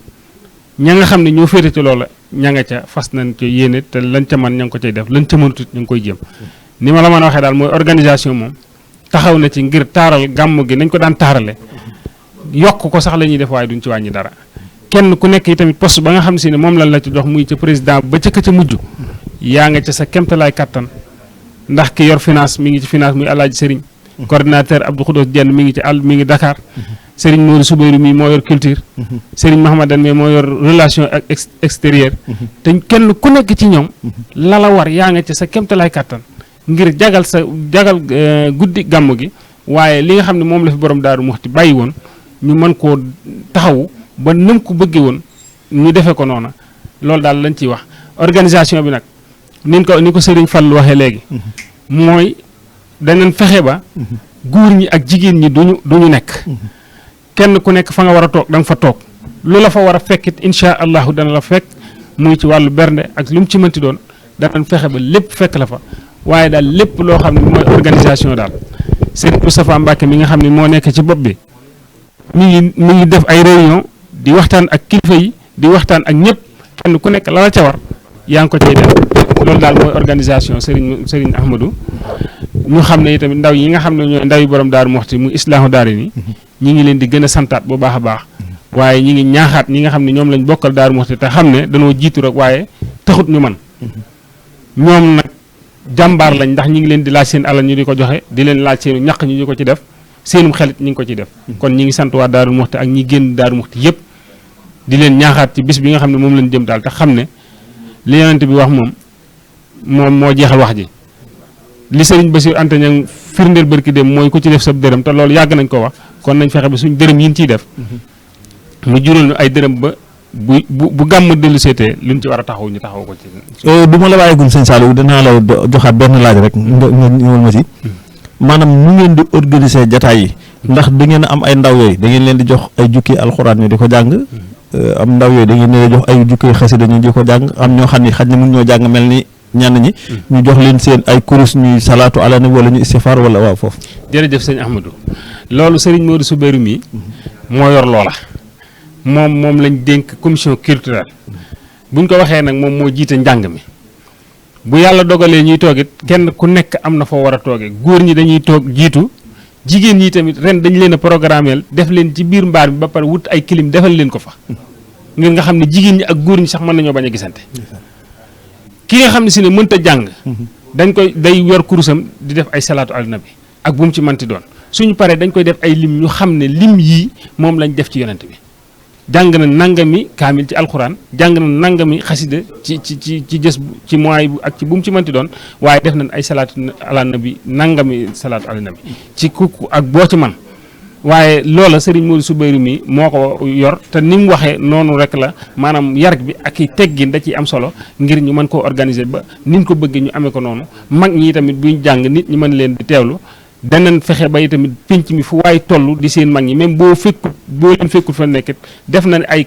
ña nga xam ne ñoo féete ci loola ña nga ca fas nañ ca yéene te lañ ca man ña ngi ko cay def lañ ca mënut ñu ngi koy jéem ni ma la mën a waxee daal mooy organisation moom taxaw na ci ngir taaral gàmm gi nañ ko daan taarale yokk ko sax la ñuy def waaye duñ ci wàññi dara kenn ku nekk tamit poste ba nga xam si ne moom lan la ci jox muy ca président ba ca ca mujj yaa nga ca sa kemtalaay kattan ndax ki yor finance mi ngi ci finance muy Alaaji Sëriñ coordinateur Abdou Khoudos Dieng mi ngi ci mi ngi Dakar Sëriñ Modou Soubeyru mi moo yor culture Sëriñ Mahamadan mi moo yor relation ak extérieur te kenn ku nekk ci ñoom la la war yaa nga ca sa kemtalaay kattan ngir jagal guddi gàmm gi waaye li nga xam ne moom la fi borom Daaru Muxti bàyyi woon ñu mën koo taxawu ba nam ko bëggee woon ñu defee ko noona loolu daal lañ ciy wax organisation bi nag ni ko Sëriñ Fall waxee léegi mooy danañ fexe ba góor ñi ak jigéen ñi duñu nekk kenn ku nekk fa nga war a toog da nga fa toog lu la fa war a fekkit incha allahu dana la fekk muy ci wàllu bernde ak lu mu ci mënti doon danañ fexe ba lépp fekk la fa waaye daal lépp loo xam ne mooy organisation daal Serigne Moustapha Mbacke mi nga xam ne moo nekk ci bopp bi mi ngi def ay réunion di waxtaan ak kilifa yi di waxtaan ak ñëpp kenn ku nekk la la ca war yaa ngi ko cay def loolu daal mooy organisation Serigne Ahmadou ñu xam ne tamit ndaw yi nga xam ne ñooy ndaw yi borom Daaru Muxti mu islaahu daari ni ñi ngi leen di gën a santaat bu baax a baax waaye ñi ngi ñaaxaat ñi nga xam ne ñoom lañ bokkal Daaru Muxti te xam ne dañoo jiitu rek waaye taxut ñu man ñoom nag jàmbaar lañ ndax ñi ngi leen di laaj seen alal ñu di ko joxe di leen laaj seenu ñaq ñu di ko ci def seenum xelit ñi ngi ko ci def kon ñi ngi sant waa Daaru Muxti ak ñi génn Daaru Muxti yëpp di leen ñaaxaat ci bis bi nga xam ne moom lañ jëm daal te xam ne li yonent bi wax moom moo jeexal wax ji li Sëriñ Bassirou Anta Niang firndeel barki dem mooy ku ci def sa dërëm te loolu yàgg nañ ko wax kon nañ fexe ba suñ dërëm yi ñu ciy def mu jural ñu ay dërëm ba bu gàmm dellu seetee luñ ci war a taxaw ñu taxaw ko ci. du ma la bàyyeegum sëñ Saliou danaa la joxaat benn laaj rek nga ñëwal ma ci maanaam nu ngeen di organiser jataay yi ndax da ngeen am ay ndaw yooyu da ngeen leen di jox ay jukki alxuraan ñu di ko jàng am ndaw yooyu da ngeen leen di jox ay jukki xasida ñu di ko jàng am ñoo xam ne xaj na mun ñoo jàng mel ni ñenn ñi ñu jox leen seen ay kurus ñuy salaatu ala nabi wala ñu istifaar wala waaw foofu. jërëjëf sëñ Ahmadou loolu Serigne Modou Soubeyru mi moo yor loola moom lañ dénk commission culturelle buñ ko waxee nag moom moo jiite njàng mi bu yàlla dogalee ñuy toogit kenn ku nekk am na foo war a toogee góor ñi dañuy toog jiitu jigéen ñi tamit ren dañ leen a programmeel def leen ci biir mbaar mi ba pare wut ay clim defal leen ko fa ngir nga xam ne jigéen ñi ak góor ñi sax mën nañoo bañ a gisante ki nga xam ne si ne mënta jàng day yor kurusam di def ay salaatu ala nabi ak bu mu ci mënti doon suñu paree dañ koy def ay lim ñu xam ne lim yii moom lañ def ci yonent bi jàng na nangami kaamil ci alxuraan jàng na nangami xasida ci jës ci mois bu ak ci bu mu ci mënti doon waaye def nañ ay salaatu ala nabi nangami salaatu ala nabi ci kukku ak boo ci man waaye loola Serigne Modou Soubeyru mi moo ko yor te ni mu waxee noonu rek la maanaam yar bi ak i teggin da ciy am solo ngir ñu mën koo organiser ba niñ ko bëggee ñu amee ko noonu mag ñi tamit buñ jàng nit ñi mën leen di teewlu danañ fexe ba tamit pénc mi fu waay toll di seen mag ñi même boo leen fekkut fa nekkit def na ay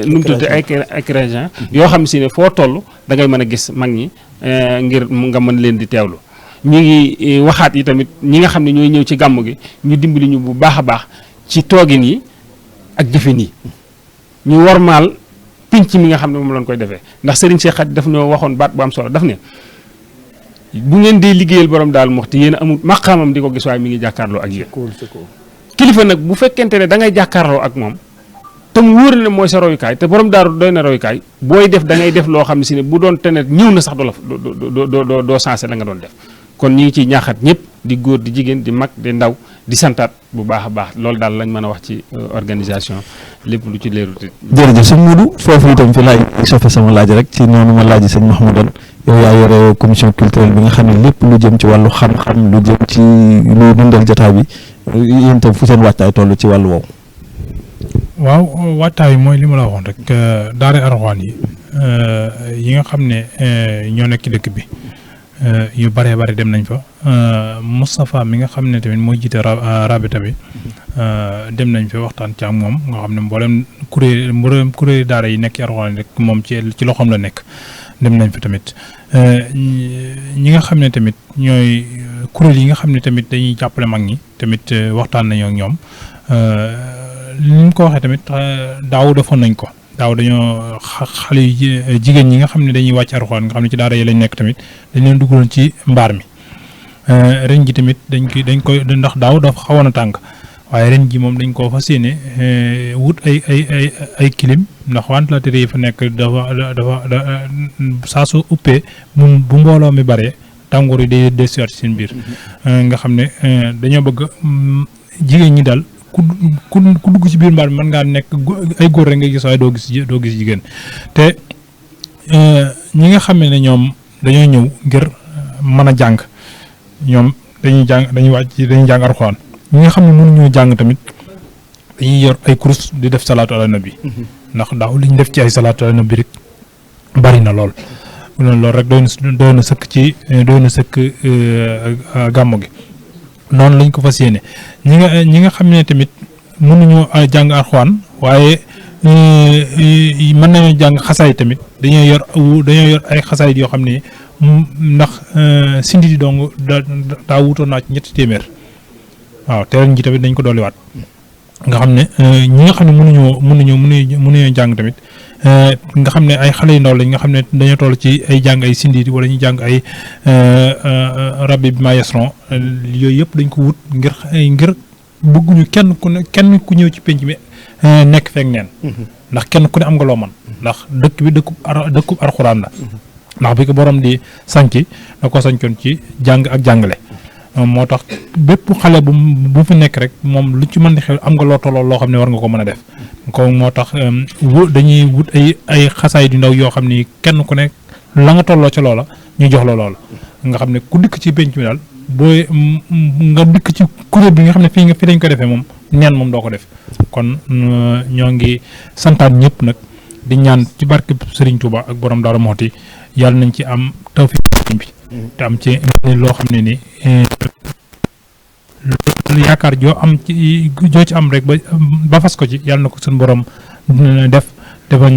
nu mu tudd ay création yoo xam si ne foo toll da ngay mën a gis mag ñi ngir nga mën leen di teewlu ñu ngi waxaat yi tamit ñi nga xam ne ñooy ñëw ci gàmm gi ñu dimbali ñu bu baax a baax ci toogin yi ak jëfin yi ñu wormaal pinc mi nga xam ne moom lañ koy defee ndax Serigne Cheikh Khady daf ñoo waxoon baat bu am solo daf ne bu ngeen dee liggéeyal borom Daaru Muxti yéen amul maqaamam di ko gis waaye mi ngi jàkkaarloo ak yéen kilifa nag bu fekkente ne da ngay jàkkaarloo ak moom te mu wóor ne mooy sa royukaay te borom daaru doy na royukaay booy def da ngay def loo xam ne si ne bu doon tenet ñëw na sax doo sensé la nga doon def kon ñi ngi ciy ñaaxat ñëpp di góor di jigéen di mag di ndaw di santaat bu baax a baax loolu daal lañ mën a wax ci organisation lépp lu ci leerul. jërëjëf sëñ Modou foofu itam fi laaj sofe sama laaj rek ci noonu ma laaj sëñ Mahmoudan yow yaa yore commission culturelle bi nga xam ne lépp lu jëm ci wàllu xam-xam lu jëm ci luy dundal jotaay bi yéen itam fu seen waajtaay toll ci wàllu woowu. waaw waajtaay mooy li ma la waxoon rek daara Alxuraan yi nga xam ne ñoo nekk ci dëkk bi. yu bëree bëri dem nañ fa Moustapha mi nga xam ne tamit mooy jiite rabita bi dem nañ fa waxtaan ci ak moom nga xam ne mboolem kuréel daara yi nekk ci Alxuraan rek moom ci loxoom la nekk dem nañ fa tamit ñi nga xam ne tamit ñooy kuréel yi nga xam ne tamit dañuy jàppale mag ñi tamit waxtaan nañoo ak ñoom li ñu ko waxee tamit daaw defoon nañ ko. daaw dañoo xale yu jigéen ñi nga xam ne dañuy wàcc Alxuraan nga xam ne ci daara yi lañ nekk tamit dañ leen dugaloon ci mbaar mi ren ji tamit dañ koy ndax daaw dafa xawoon a tàng waaye ren ji moom dañ koo fas yéene wut ay clim ndax ventilateur yi fa nekk dafa saa su uppee bu mbooloo mi bare tàngoor yi day desuwaat ci seen biir nga xam ne dañoo bëgg jigéen ñi daal ku dugg ci biir mbaar mi mën ngaa nekk ay góor rek nga gis waaye doo gis jigéen te ñi nga xam ne ñoom dañoo ñëw ngir mën a jàng ñoom dañuy jàng Alxuraan ñi nga xam ne mënuñoo jàng tamit dañuy yor ay kurus di def salaatu ala nabi ndax li ñu def ci ay salaatu ala nabi rek bari na lool loolu rek doy na sëkk gàmmu gi noonu lañ ko fas yéene ñi nga xam ne tamit mënuñoo jàng Alxuraan waaye mën nañoo jàng xasaay tamit dañoo yor ay xasaay yoo xam ne ndax sindi di dong daa wutoon naa ci 3 téeméer waaw te ren ji tamit dañ ko dolliwaat nga xam ne ñi nga xam ne mënuñoo jàng tamit nga xam ne ay xale yu ndaw lañ nga xam ne dañoo toll ci ay jàng ay sindi wala ñu jàng ay rabbi bi ma yasron yooyu yëpp dañ ko wut ngir bëgguñu kenn ku ñëw ci penc mi nekk feek neen ndax kenn ku ne am nga loo man ndax dëkk bi dëkkub Alxuraan la ndax bi ko borom di sanc da ko sancoon ci jàng ak jàngale moo tax bépp xale bu fi nekk rek moom lu ci mën di xew am nga loo tolloo loo xam ne war nga ko mën a def ko moo tax dañuy wut ay xasaay yu ndaw yoo xam ni kenn ku ne la nga tolloo ca loola ñu jox la loola nga xam ne ku dikk ci penc mi daal booy nga dikk ci kuréel bi nga xam ne fii dañ ko defee moom neen moom doo ko def kon ñoo ngi santaan ñëpp nag di ñaan ci barke Serigne Touba ak borom Darou Mouhty yàlla nañ ci am tawfiq bi te am ci loo xam ne ni yaakaar joo ci am rek ba fas ko ci yàlla na ko suñu borom defal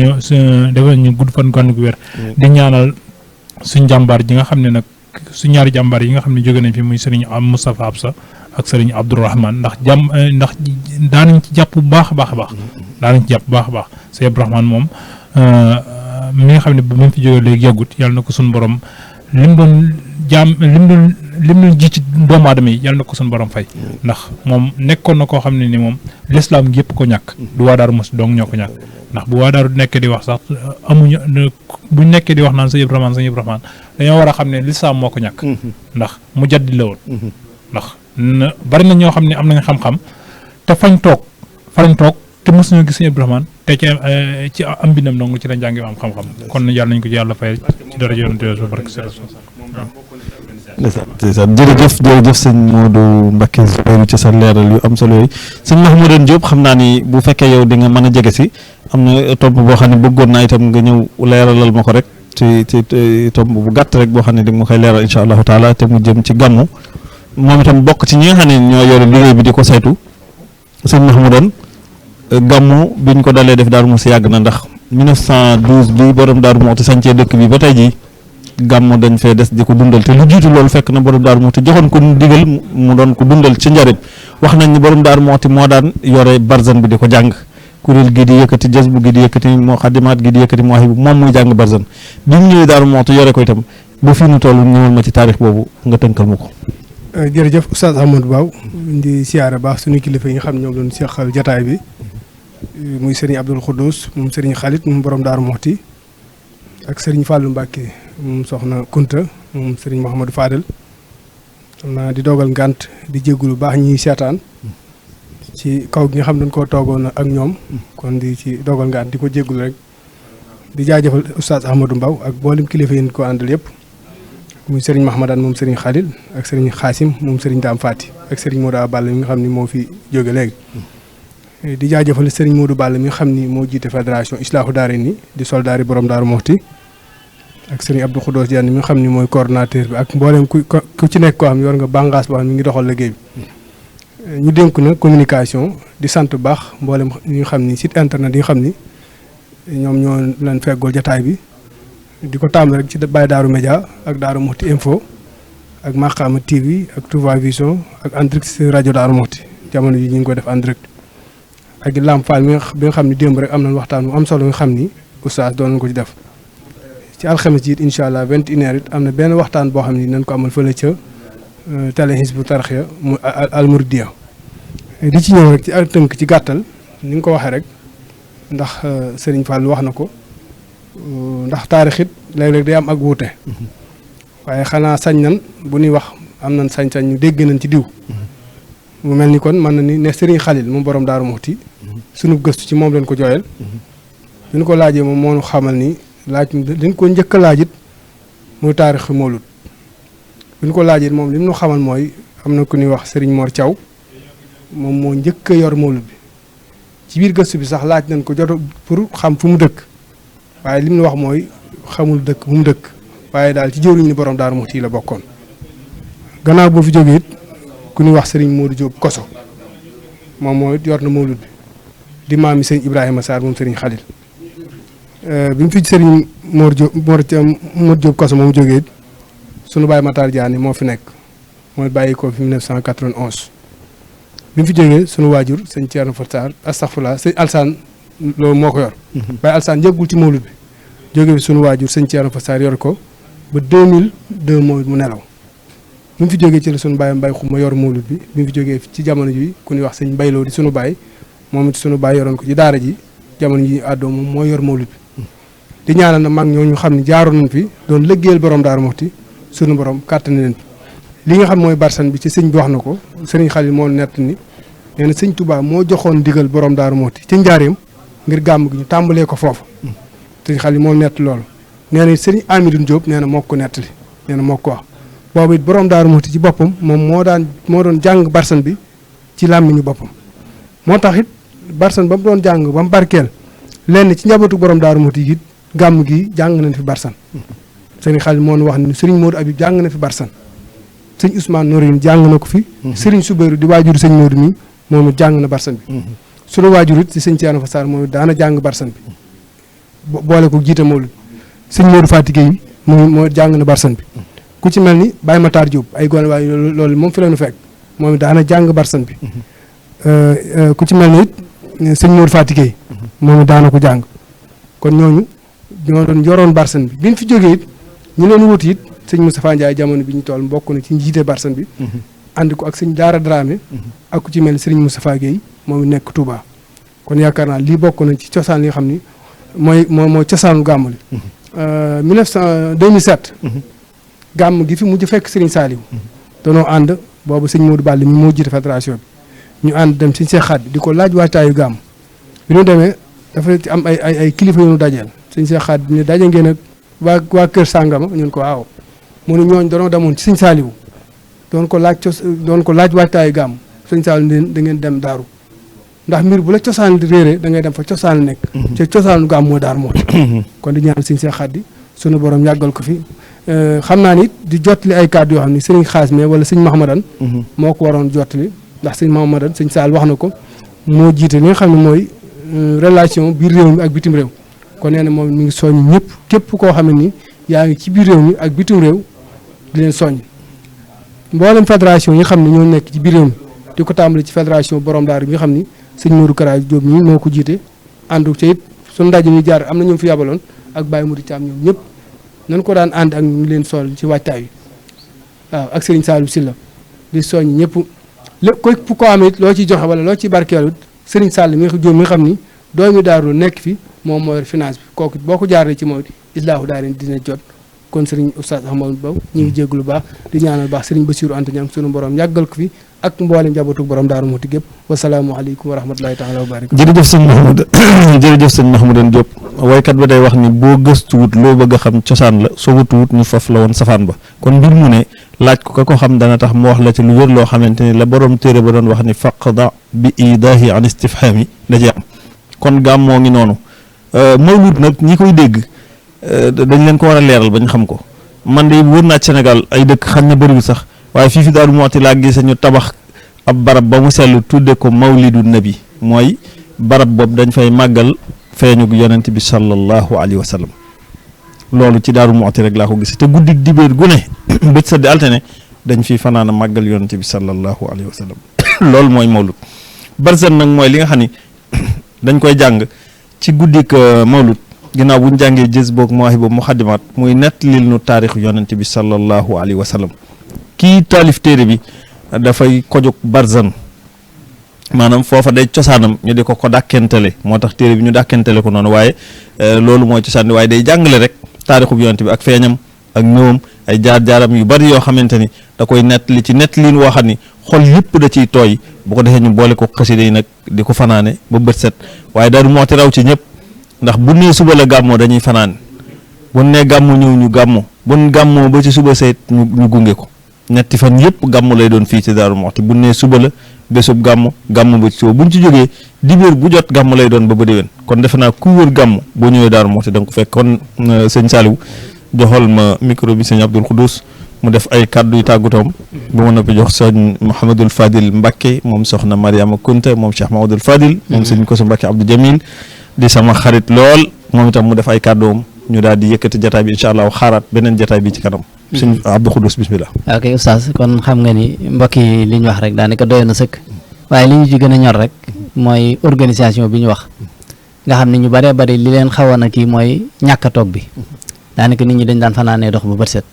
ñu gudd fan gu wér di ñaanal suñ jàmbaar ji nga xam ne nag su ñaari jàmbaar yi nga xam ne jóge nañ fi muy Serigne Moustapha Absa ak Serigne Abdourahmane ndax daanañ ci jàpp bu baax a baax Serigne Abdourahmane moom mi nga xam ne ba mu fi jógee léegi yàggut yàlla na ko suñu borom lim doon ji ci doomu aadama yi yàlla na ko suñu borom fay ndax moom nekkoon na koo xam ne ni moom lislaam gi yëpp ko ñàkk du waa Daaru Muxti dong ñoo ko ñàkk ndax bu waa Daaru nekkee di wax sax buñ nekkee di wax naan sëñ Abdourahmane dañoo war a xam ne lislaam moo ko ñàkk ndax mu jaddi la woon ndax bari na ñoo xam ne am nañ xam-xam te fañ toog te mos nañoo gis sëñ Abdourahmane te ci am bindam dong ci lañ jàngi am xam-xam kon yàlla nañ ko ci yàlla fay ci dara yonent bi barke jërëjëf sëñ Modou Mbacké Zubairu ci sa leeral yu am solo yooyu sëñ Mahmoudane Diop xam naa ni bu fekkee yow di nga mën a jege si am na tomb boo xam ne bëggoon naa itam nga ñëw leeralal ma ko rek ci tomb bu gàtt rek boo xam ne di nga ma koy leeral incha allahu taala te mu jëm ci gàmmu moom itam bokk ci ñi nga xam ne ñoo yore liggéey bi di ko saytu sëñ Mahmoudane gàmmu biñ ko dalee def Darou Mouhty yàgg na ndax 1912 bi borom Darou Mouhty sancee dëkk bi ba tey jii gàmmu dañ fee des di ko dundal te lu jiitu loolu fekk na borom Darou Mouhty joxoon ko digal mu doon ko dundal ci njariñ wax nañ ni borom Darou Mouhty moo daan yore barzan bi di ko jàng kuréel gi di yëkkati jazbu gi di yëkkati muqaddimaat gi di yëkkati mawaahibu moom muy jàng barzan bi mu ñëwee Darou Mouhty yore ko itam ba fii nu toll ñëwal ma ci taarix boobu nga tënkal ma ko. jërëjëf Oustaz Ahmadou Baw di siyaare baax suñu kilifa yi nga xam ne ñoom doon seqal jataay bi muy Serigne Abdoul Khoudous moom Serigne Khalid moom borom Darou Mouhty ak Serigne Fallou Mbacké moom soxna Kunta moom Serigne Mouhamadou Fadel xam naa di dogal ngànt di jéggulu baax ñiy seetaan ci kaw gi nga xam dañ koo toogoon ak ñoom kon di ci dogal ngànt di ko jéggulu rek di jaajëfal Oustaz Ahmadou Mbaw ak mboolem kilifa yi ko àndal yëpp muy Serigne Mahmadane moom Serigne Khalil ak Serigne Xaasim moom Serigne Dame Fati ak Serigne Modou Ball mi nga xam ni moo fi jóge léegi di jaajëfal Serigne Modou Ball mi nga xam ni moo jiite fédération Islaahu Daarayni di soldaari borom Darou Mouhty ak Serigne Abdou Khoudous Diagne mi nga xam ni mooy coordonnateur bi ak mboolem ku ci nekk koo xam ne yor nga bànqaas boo xam ne mi ngi doxal liggéey bi ñu dénk na communication di sant bu baax mboolem ñi nga xam ni site internet yi nga xam ni ñoom ñoo leen feggool jataay bi di ko tàmbali rek ci Baye Darou Média ak Darou Mouhty Info ak Maqama TV ak Touva Vision ak en direct ci rajo Darou Mouhty jamono yi ñu ngi ko def en direct ak Lamp Fall bi nga xam ni démb rek am nañ waxtaan bu am solo nga xam ni oustaz doon nañ ko ci def ci alxames ji it incha allah 21h it am na benn waxtaan boo xam ni nañ ko amal fële ca télé Hizbut Tarqiyyah mu Al Mouridiyyah di ci ñëw rek ci ak tënk ci gàttal ni nga ko waxee rek ndax Serigne Fall wax na ko ndax taarix it léeg-léeg day am ak wuute waaye xanaa sañ nan bu ñuy wax am nañ sañ-sañ ñu dégg nañ ci diw mu mel ni kon mën na ni ne Serigne Khalil moom borom Daaru Muxti sunu gëstu ci moom lañ ko jooyal bi ñu ko laajee moom moo ñu xamal ni laaj dañ ko njëkk a laajit muy taarixu Mawlud bi ñu ko laajee moom li mu xamal mooy am na ku ñuy wax Serigne Mor Thiaw moom moo njëkk a yor Mawlud bi ci biir gëstu bi sax laaj nañ ko jot pour xam fu mu dëkk waaye li mu wax mooy xamul dëkk fu mu dëkk waaye daal ci jëwriñ ni borom Daaru Muxti la bokkoon. gannaaw boo fi jógee it ku ñuy wax Serigne Modou Diop Koso moom mooy yor na Mawlud bi di maam yi sëñ Ibrahima Sarr moom Serigne Khalil bi mu fi Serigne Modou Diop Koso moom jógee it sunu baay Matar Diané moo fi nekk mooy bàyyi ko fi 1991 bi mu fi jógee sunu waajur sëñ Thierno Fatar astaghfirullah sëñ Alsaan loolu moo ko yor. waaye Alsaan yëggul ci Mawlud bi jógee fi sunu waajur sëñ Thierno Fatar yor ko ba 2002 mu nelaw bi mu fi jógee ci la sunu baay Mbay Xuma yor Mawlud bi bi mu fi jógee ci jamono ji ku ñuy wax sëñ Mbayloo di sunu baay moom it sunu baay yoroon ko ci daara ji jamono ji àddoo moom moo yor Mawlud bi di ñaanal na mag ñooñu xam ne jaaroon nañ fi doon liggéeyal borom Daaru Muxti sunu borom kàttan leen li nga xam mooy barsan bi ci sëñ bi wax na ko sëriñ Xalil moo nett ni nee na sëñ Touba moo joxoon digal borom Daaru Muxti ci njaareem ngir gàmm gi ñu tàmbalee ko foofu sëñ Xalil moo nett loolu nee na sëriñ Amidou Diop nee na moo ko nettali nee na moo ko wax boobu it borom Daaru Muxti ci boppam moom moo doon jàng barsan bi ci làmmiñu boppam moo tax it barsan ba mu doon jàng ba mu barkeel lenn ci njabootu borom Daaru Muxti it gàmm gi jàng nañ fi barsan sëriñ Xalil moo wax ne sëriñ Modou Abib jàng na fi barsan sëñ Ousmane Norine jàng na ko fi sëriñ Soubéru di waajuru sëñ Modou mi moom it jàng na barsan bi sunu waajur it si sëñ Thierno Fassar moom it daana jàng barsan bi boole ko jiite Mawlud sëñ Modou Fatick yi moo jàng na barsan bi ku ci mel ni Baye Matar Diop ay gone waaye loolu moom fi la ñu fekk moom it daana jàng barsan bi ku ci mel ni it sëñ Modou Fatick yi moom it daana ko jàng kon ñooñu ñoo doon yoroon barsan bi bi ñu fi jógee it ñu leen wuti it sëñ Moustapha Ndiaye jamono bi ñu toll bokk na ci njiite barsan bi ànd ko ak sëñ Daara Dramé ak ku ci mel ni sëriñ Moustapha Guèye moom nekk Touba kon yaakaar naa lii bokk na ci cosaan yi nga xam ni mooy cosaanu gàmm li 2007 gàmm gi fi mujj fekk sëriñ Saliou danoo ànd boobu sëñ Modou Ball mi moo jiite fédération bi ñu ànd dem sëñ Cheikh Khady di ko laaj waajtaayu gàmm bi ñu demee dafa am ay kilifa yu ñu dajeel sëñ Cheikh Khady ne daje ngeen ak waa kër sàngama ñun ko waaw mu ne ñooñ danoo demoon ci sëñ Saliou doon ko laaj waajtaayu gàmm sëñ Saliou da ngeen dem daaru ndax mbir bu la cosaan di réeré da ngay dem fa cosaan nekk ci cosaanu gàmm mooy Daaru Muxti kon di ñaan sëñ Cheikh Khady sunu borom yàggal ko fi xam naa ni di jottali ay kàddu yoo xam ne sëriñ Xaasme wala sëñ Mahamadan moo ko waroon jottali ndax sëñ Mahamadan sëñ Saal wax na ko moo jiite li nga xam ne mooy relation biir réew mi ak bitim réew kon nee na moom mi ngi soññ ñëpp képp koo xam ne ni yaa ngi ci biir réew mi ak bitim réew di leen soññ mboolem fédération yi nga xam ne ñoo nekk ci biir réew mi di ko tàmbali ci fédération borom daaru bi nga xam ni sëñ Modou Kara Diop mi moo ko jiite ànd ca it suñu ndaje ñu jaar am na ñu fi yabaloon ak Baye Moudi Thiam ñoom ñëpp nañ ko daan ànd ak ñu leen sol ci waajtaay wi waaw ak Serigne Saliou Sylla di soññ ñëpp lépp ko am it loo ciy joxe wala loo ciy barkeelu Serigne Sall mi nga xam ni doomi daaru nekk fi moom moo yor finance bi kooku boo ko jaaree ci moom islaahu daarin dina jot kon Serigne Oustaz Ahmadou Mbow ñu ngi jéglu baax di ñaanal baax Serigne Bassirou Anta Niang sunu borom yàggal ko fi ak mboolem njabootu borom Daaru Muxti gépp wasalaamualeykum wa rahmatulahi taala wa barakatu jërëjëf sëñ Mahmoud jërëjëf sëñ Mahmoudan Diop waykat ba day wax ni boo gëstuwut loo bëgg a xam cosaan la soo wutuwut ñu faf la woon safaan ba kon mbir mu ne laaj ko ka ko xam dana tax mu wax la ci lu wér loo xamante ni la borom téere ba doon wax ni faqda bi idaahi an istifhami da ci am kon gàmmoo ngi noonu mawlud nag ñi koy dégg dañ leen ko war a leeral ba ñu xam ko man de wër naa Sénégal ay dëkk xam ne bëriwul sax waaye fii fi Daaru Muxti laa gis ñu tabax ab barab ba mu sellu tudde ko mawlidu nabi mooy barab boobu dañ fay màggal feeñu yonent bi sallallahu alayhi wa sallam loolu ci Daaru Muxti rek laa ko gis te guddig dibéer gu ne bët sa di altine dañ fi fanaan a màggal yonent bi sallallahu alayhi wa sallam loolu mooy mawlud barzan nag mooy li nga xam ni dañ koy jàng ci guddik mawlud ginnaaw bu ñu jàngee jës boog mawaahibu muxaddimaat muy nettalil nu taarixu yonent bi sallallahu alayhi wa sallam kii taalif téere bi dafay kojug barzan maanaam foofa day cosaanam ñu di ko dàkkentale moo tax téere bi ñu dàkkentale ko noonu waaye loolu mooy cosaan waaye day jàngale rek taarixub yonent bi ak feeñam ak ñëwam ay jaar-jaaram yu bari yoo xamante ni da koy nettali ci nettaliin woo xam ni xol yëpp da ciy tooy bu ko defee ñu boole ko xasida yi nag di ko fanaane ba bët set waaye Daaru Muxti raw ci ñëpp ndax bu nee suba la gàmmoo dañuy fanaan bu nee gàmmu ñëw ñu gàmmu bu gàmmoo ba ci suba seet ñu gunge ko ñetti fan yëpp gàmmu lay doon fii ci Daaru Muxti bu nee suba la bésub gàmmu ba ci suba buñ ci jógee dibéer bu jot gàmmu lay doon ba déwén kon defe naa ku wër gàmmu boo ñëwee Daaru Muxti da nga ko fekk kon sëñ Saliou joxal ma micro bi sëñ Abdoul Khoudous mu def ay kàddu yu tàggutoom bu ma noppi jox sëñ Mouhamadul Fadil Mbacke moom soxna Mariama Kunta moom Cheikh Mahamadul Fadil moom sëñ Koso Mbacke Abdou Jamil di sama xarit lool moom itam mu def ay kàddoom ñu daal di yëkkati jataay bi incha allah xaaraat beneen jataay bi ci kanam sëñ Abdou Khoudous bismillah. ok oustaz kon xam nga ni mbokk yi li ñu wax rek daanaka doy na sëkk waaye li ñu ci gën a ñor rek mooy organisation bi ñu wax nga xam ne ñu bëree bëri li leen xawoon a kii mooy ñàkk a toog bi daanaka nit ñi dañ daan fanaanee dox ba bët set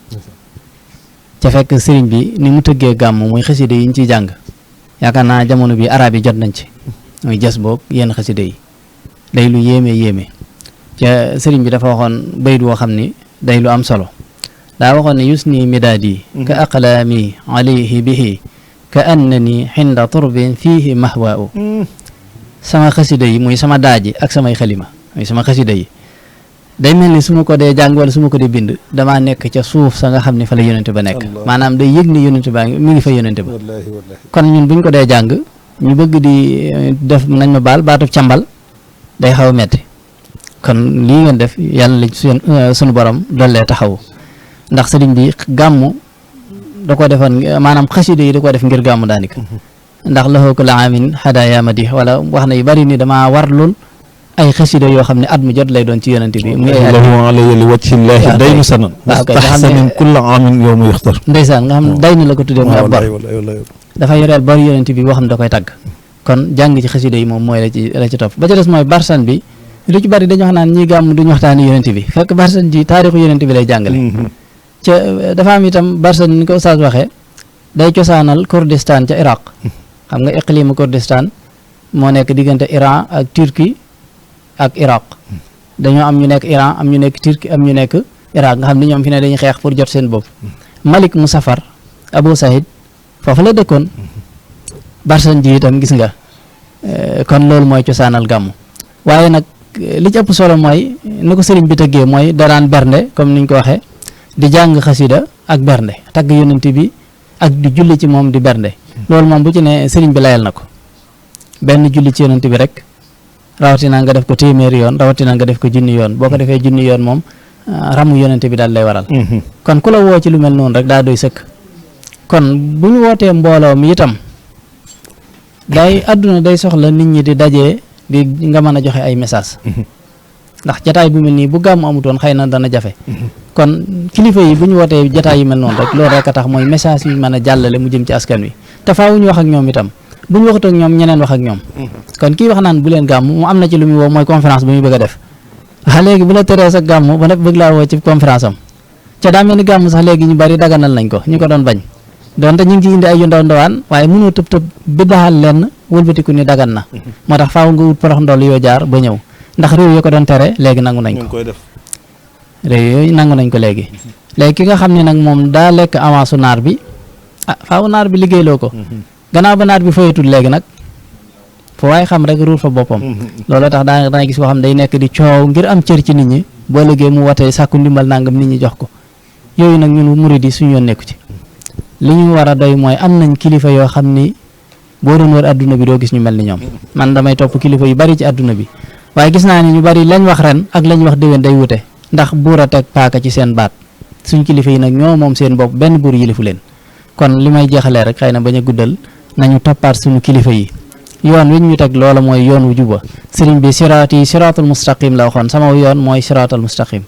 ca fekk sëriñ bi ni mu tëggee gàmm muy xaside yi ñu ciy jàng yaakaar naa jamono bi arab yi jot nañ ci muy jës boog yenn xaside yi day lu yéeme ca sëriñ bi dafa waxoon bayit woo xam ni day lu am solo daa waxoon ne yusni midaadi ka aqlaami alayhi bihi ka annani xinda turbin fiihi mahwaau sama xaside yi muy sama daaji ak samay xalima muy sama xaside yi day mel ni su ma ko dee jàng wala su ma ko dee bind damaa nekk ca suuf sa nga xam ne fa la yonente ba nekk maanaam day yëg ni yonente ba mi ngi fa yonente ba kon ñun buñ ko dee jàng ñu bëgg di def nañ ma baal baatub càmbal day xaw a metti kon lii ngeen def yàlla lañ sunu borom dollee taxawu ndax sëriñ bi gàmmu da ko defoon maanaam xasida yi da ko def ngir gàmmu daanaka ndax laxoo ko la amin hadaaya madi wala wax na yu bari ni dama warlul ay xasida yoo xam ne at mu jot lay doon ci yonente bi muy ay alayhi li wajhillahi daynu sanan mustahsanin kulla amin yawma yuxtar ndeysaan nga xam ne day na la ko tuddee muy ab bor dafa yoreel bor yonente bi boo xam ne da koy tagg kon jàng ci xasida yi moom mooy la ci topp ba ci des mooy barsan bi lu ci bari dañu wax naan ñi gàmm duñu waxtaani yonente bi fekk barsan ji taarixu yonente bi lay jàngale ca dafa am itam barsan ni ko Oustaz waxee day cosaanal Kurdistan ca Iraq xam nga iqlimu Kurdistan moo nekk diggante Iran ak Turquie ak Iraq dañoo am ñu nekk Iran am ñu nekk Turquie am ñu nekk Iraq nga xam ne ñoom fi ne dañuy xeex pour jot seen bopp Malik Musaffar Abu Sahid foofu la dëkkoon barsan ji itam gis nga kon loolu mooy cosaanal gàmmu waaye nag li ci ëpp solo mooy ni ko sëriñ bi tëggee mooy daraan bernde comme niñ ko waxee di jàng xasida ak bernde tagg yonent bi ak di julli ci moom di bernde loolu moom bu ci ne sëriñ bi layal na ko benn julli ci yonent bi rek rawatina nga def ko téeméeri yoon rawatina nga def ko junni yoon boo ko defee junni yoon moom ramu yonent bi daal lay waral kon ku la woo ci lu mel noonu rek daa doy sëkk kon bu ñu wootee mbooloo mi itam day àdduna day soxla nit ñi di dajee di nga mën a joxe ay message ndax jataay bu mel nii bu gàmmu amutoon xëy na dana jafe kon kilifa yi bu ñu wootee jataay yu mel noonu rek loolu rek a tax mooy message yu mën a jàllale mu jëm ci askan wi te faaw ñu wax ak ñoom itam bu ñu waxut ak ñoom ñeneen wax ak ñoom kon kii wax naan bu leen gàmmu mu am na ci lu muy woo mooy conférence bu muy bëgg a def léegi bu la teree sa gàmmu ba nag bëgg laa woo ci conférence am ca daa mel ni gàmmu sax léegi ñu bari daganal nañ ko ñu ko doon bañ donte ñu ngi ci indi ay yu ndaw ndawaan waaye mënoo tëb bi daxal lenn wëlbatiku ni dagan na moo tax faaw nga wut porox ndoll yoo jaar ba ñëw ndax réew yi ko doon tere léegi nangu nañ ko réew yooyu nangu nañ ko léegi ki nga xam ne nag moom daa lekk avance naar bi faaw naar bi liggéeyloo ko gannaaw ba naar bi fayatul léegi nag fu waaye xam rek ruur fa boppam loolu tax dana gis koo xam day nekk di coow ngir am cër ci nit ñi boo liggéey mu watee sàkku ndimbal nangam nit ñi jox ko yooyu nag ñun murid yi suñu yoon nekku ci li ñu war a doy mooy am nañ kilifa yoo xam ni boo doon wër adduna bi doo gis ñu mel ni ñoom man damay topp kilifa yu bari ci adduna bi waaye gis naa ni ñu bari lañ wax ren ak lañ wax déwén day wute ndax buur a teg paaka ci seen baat suñ kilifa yi nag ñoo moom seen bopp benn buur yilifu leen kon li may jeexalee rek xëy na bañ a guddal nañu toppaat suñu kilifa yi yoon wi ñu teg loola mooy yoon wu juba sëriñ bi siraatul mustaqim la waxoon sama yoon mooy siraatul mustaqim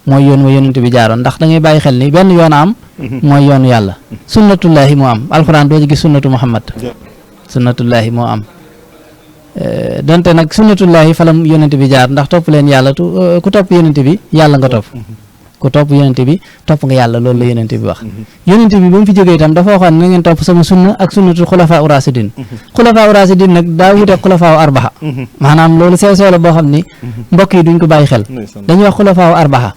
mooy yoon wa yonent bi jaaroon ndax da ngay bàyyi xel ni benn yoon am mooy yoonu yàlla sunnatullahi moo am alxuraan doo ci gis sunnatu muhammad sunnatullahi moo am donte nag sunnatullahi falam yonent bi jaar ndax topp leen yàlla ku topp yonent bi yàlla nga topp ku topp yonente bi topp nga yàlla loolu la yonente bi wax yonente bi ba mu fi jógee itam dafa waxoon na ngeen topp sama sunna ak sunnatu xulafaa u rasidin xulafaa u rasidin nag daa wute xulafaa u arbaxa maanaam loolu sew sew la boo xam ni mbokk yi duñ ko bàyyi xel dañuy wax xulafaa u arbaxa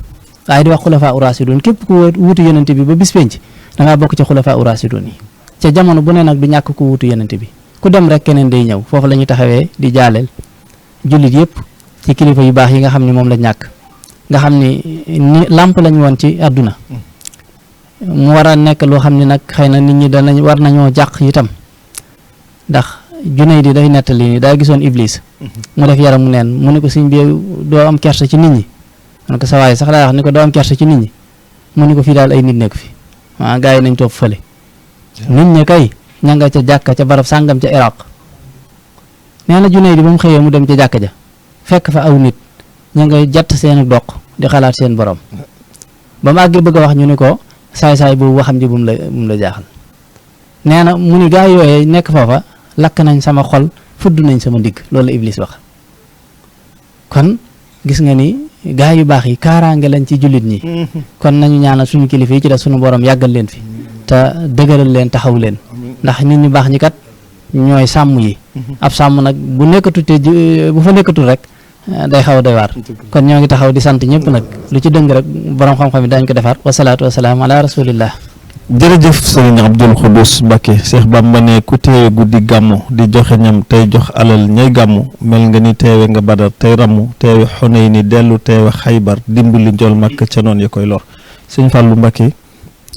waaye di wax xulafaa u rasidun képp ku wutu yonente bi ba bis penc da ngaa bokk ci xulafaa u rasidun yi ca jamono bu ne nag du ñàkk ku wutu yonente bi ku dem rek keneen day ñëw foofu la ñu taxawee di jaaleel jullit yëpp ci kilifa yu baax yi nga xam ne moom la ñàkk nga xam ni làmp lañ woon ci àdduna mu war a nekk loo xam ne nag xëy na nit ñi danañ war nañoo jàq itam ndax Junayd di day nettali ni daa gisoon Iblis mu def yaramu neen mu ne ko sëñ bi doo am kersa ci nit ñi mu ne ko sa waay sax daa wax ni ko doo am kersa ci nit ñi mu ne ko fii daal ay nit nekk fi gaa yi nañ topp fële nit ñi kay ña nga ca jàkka ca barab sàngam ca Iraq nee na Junayd di ba mu xëyee mu dem ca jàkka ja fekk fa aw nit ñu ngay jatt seen doq di xalaat seen borom ba mu àggee bëgg a wax ñu ni ko saay-saay boobu waxam ji bu mu la jaaxal nee na mu ni gaa yooyee nekk foofa lakk nañ sama xol fudd nañ sama ndigg loolu la Iblis wax kon gis nga ni gaa yu baax yi kaaraange lañ ci jullit ñi kon nañu ñaanal suñu kilifa yi ci def suñu borom yàggal leen fi te dëgëral leen taxaw leen ndax nit ñu baax ñi kat ñooy sàmm yi ab sàmm nag bu nekkatu te bu fa nekkatul rek day xaw a doy waar kon ñoo ngi taxaw di sant ñëpp nag lu ci dëng rek borom xam-xam yi daañu ko defar wasalaatu wasalaam ala rasulillah jërëjëf sëriñ Abdul Xuddus Mbàkke Cheikh Bamba ne ku teewe guddi gàmmu di joxe ñam tey jox alal ñay gàmmu mel nga ni teewe nga Badar tey rammu teewe xoney ni dellu teewe Xaybar dimbali njol Makka ca noon ya koy lor sëñ Fàllu Mbàkke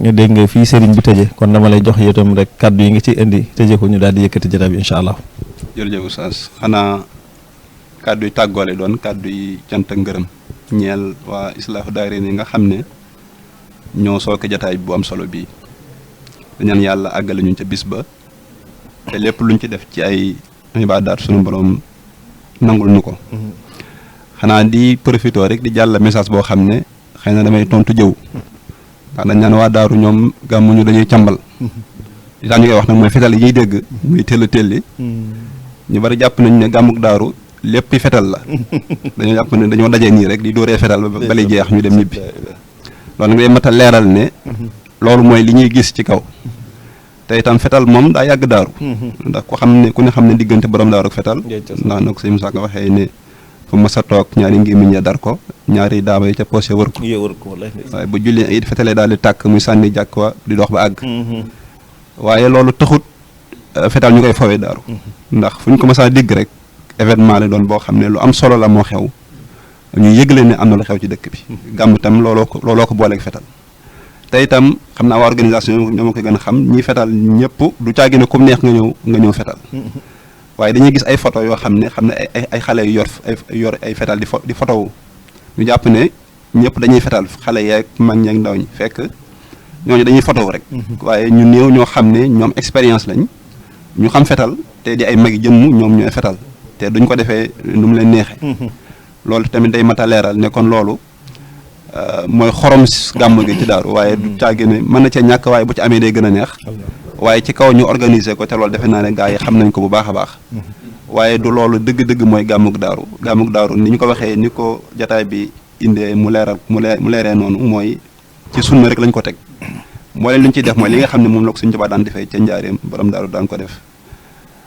ñu dégg nga fii sëriñ bi tëje kon dama lay jox itam rek kàddu yi nga ci indi tëje ko ñu daal di yëkkati jotaay bi incha allah. jërëjëf Oustaz xanaa kàddu yi tàggoole doon kàddu yi cant ak ngërëm ñeel waa Islaahu Daarayni nga xam ne ñoo sooke jataay bu am solo bii ñaan yàlla àggale ñu ca bis ba te lépp luñ ci def ci ay ibaadaat sunu borom nangul ñu ko xanaa di profité rek di jàll message boo xam ne xëy na damay tontu jëw ndax dañ naan waa daaru ñoom gàmmuñu dañuy càmbal li tax ñu koy wax nag mooy fetal yi ñuy dégg muy telli telli ñu bari jàpp nañ ne gàmmuk daaru lépp fetal la dañoo jàpp ne dañoo dajee nii rek di dóoree fetal ba lay jeex ñu dem ñibbi loolu nag day mat a leeral ne loolu mooy li ñuy gis ci kaw te itam fetal moom daa yàgg daaru ndax ku ne xam ne diggante borom daaru ak fetal ndax nag sëñ Musaa Ka waxee ne fu ma sa toog ñaari ngémmiñ ya dar ko ñaari daaba yi ca poosé wër ko waaye bu julli it fetalee daal di tàkk muy sànni jàkk wa di dox ba àgg waaye loolu taxut fetal ñu koy fawee daaru ndax fu ñu ko mësaa dégg rek événement la doon boo xam ne lu am solo la moo xew ñu yëgle ne am na lu xew ci dëkk bi gàmm itam looloo ko booleeg fetal te itam xam naa waa organisation ñoo ma koy gën a xam ñi fetal ñëpp du caagi ne comme neex nga ñëw fetal waaye dañuy gis ay photo yoo xam ne ay xale yu yor ay fetal di photo ñu jàpp ne ñëpp dañuy fetal xale yeeg mag ñeeg ndaw ñi fekk ñooñu dañuy photo rek waaye ñu néew ñoo xam ne ñoom expérience lañ ñu xam fetal te di ay magi jëmm ñoom ñooy fetal te duñ ko defee nu mu leen neexee loolu tamit day mat a leeral ne kon loolu mooy xorom gàmm gi ci daaru waaye du caagi ne mën na cee ñàkk waaye bu ci amee day gën a neex waaye ci kaw ñu organiser ko te loolu defe naa ne gaa yi xam nañ ko bu baax a baax waaye du loolu dëgg-dëgg mooy gàmmug daaru ni ñu ko waxee ni ko jataay bi indee mu leeree noonu mooy ci sunna rek lañ ko teg moo leen lu ñu ciy def mooy li nga xam ne moom la ko suñu Tuubaa daan defee ca njaareem borom daaru daan ko def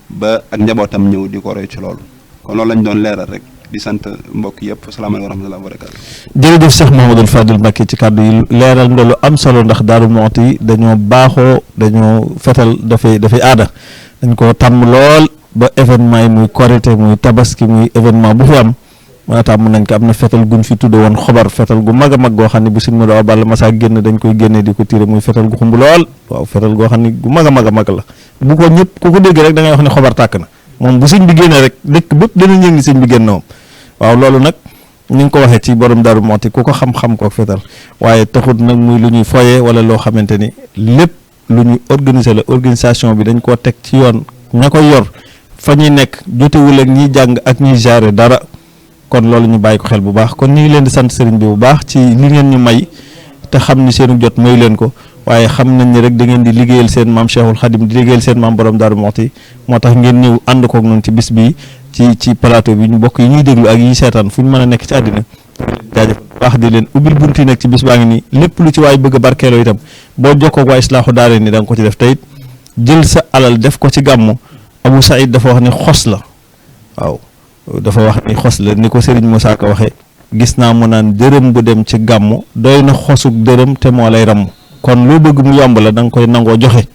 ba ak njabootam ñëw di ko roy ci loolu kon loolu lañ doon leeral rek di sant mbokk yëpp salaamaaleykum wa rahmatulah wa barakaatu. jërëjëf Cheikh Mouhamadoul Fadil Mbacké ci kàddu yi leeral nga lu am solo ndax Daaru Muxti dañoo baaxoo dañoo fetal dafay aada dañ koo tàmm lool ba événement yi muy korité muy tabaski muy événement bu fi am maa tàmm nañ ko am na fetal guñ fi tudde woon xobar fetal gu mag a mag goo xam ne bu sin ma doo ball masaa génn dañ koy génne di ko tiré muy fetal gu xumb lool waaw fetal goo xam ne gu mag a mag la bu ko ñëpp ku ko dégg rek da ngay wax ne xobar tàkk na moom bu sëñ bi génnee rek dëkk bépp dana yëg ni sëñ bi génn moom waaw loolu nag ni nga ko waxee ci borom Daaru Muxti ku ko xam-xam ko fetal waaye taxut nag muy lu ñuy foyee wala loo xamante ni lépp lu ñuy organiser la organisation bi dañ koo teg ci yoon ña koy yor fa ñuy nekk jotewul ak ñiy jàng ak ñiy gérer dara kon loolu ñu bàyyi ko xel bu baax kon ñu ngi leen di sant sëriñ bi bu baax ci li ngeen ñu may te xam ni seenu jot mayu leen ko waaye xam nañ ni rek da ngeen di liggéeyal seen maam Cheikhul Khadim di liggéeyal seen maam borom Daaru Muxti moo tax ngeen ñëw ànd koog noonu ci bis bi ci plateau bi ñu bokk yi ñuy déglu ak yi seetaan fu ñu mën a nekk ci àddina jaajëf baax di leen ubbil bunti nag ci bis baa ngi nii lépp lu ci waay bëgg a barkeeloo itam boo jokkoo ak waa Islaahu Daara ni da nga ko ci def teyit jël sa alal def ko ci gàmmu Abu Saïd dafa wax ni xos la waaw dafa wax ni xos la ni ko Serigne Moussa Ka waxee gis naa mu naan dërëm bu dem ci gàmmu doy na xosuk dërëm te moo lay ramm kon loo bëgg mu yomb la da nga koy nangoo joxe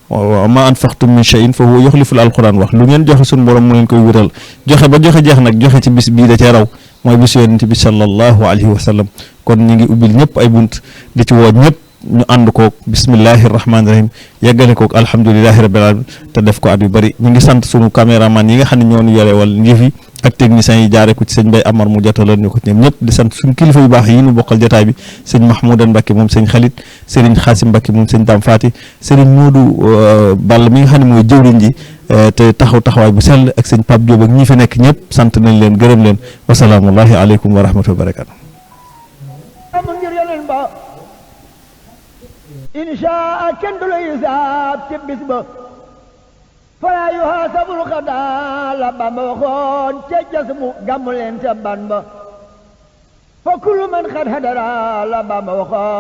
waaw ma anfaqtum min shay'in fa huwa yuxliful alquran wax lu ngeen joxe suñu borom mu leen koy wutal joxe ba joxe jeex nag joxe ci bis bii da cee raw mooy bis yonent bi sallallahu alayhi wa sallam kon ñu ngi ubbil ñëpp ay bunt di ci woo ñëpp ñu ànd koog bismillahi rahmaani rahim yeggale koog alhamdulilahi rabbil alamin te def ko at yu bëri ñu ngi sant sunu caméraman yi nga xam ne ñoo ñu yore wal njëf yi ak techniciens yi jaare ko ci sëñ Bay Amar mu jotaloon ñu ko ñoom ñëpp di sant suñu kilifa yu baax yi ñu bokkal jotaay bi sëñ Mahmoudan Mbacké moom sëñ Khalid sëriñ Xaasim Mbacké moom sëñ Dam Faati sëriñ Moodu Ball mi nga xam ne mooy jëwriñ ji te taxawaay bu sell ak sëñ Pape Diop ak ñi fi nekk ñëpp sant nañ leen gërëm leen wasalaamullahi aleykum wa rahmatullahi wa barakatu inshaa kenn du la hisaab ci bis ba falaa yuhaasabul xadaa la Bamba waxoon ca jas mu gàmmu leen ca ban ba fa kullu man xad hadara la Bamba waxoon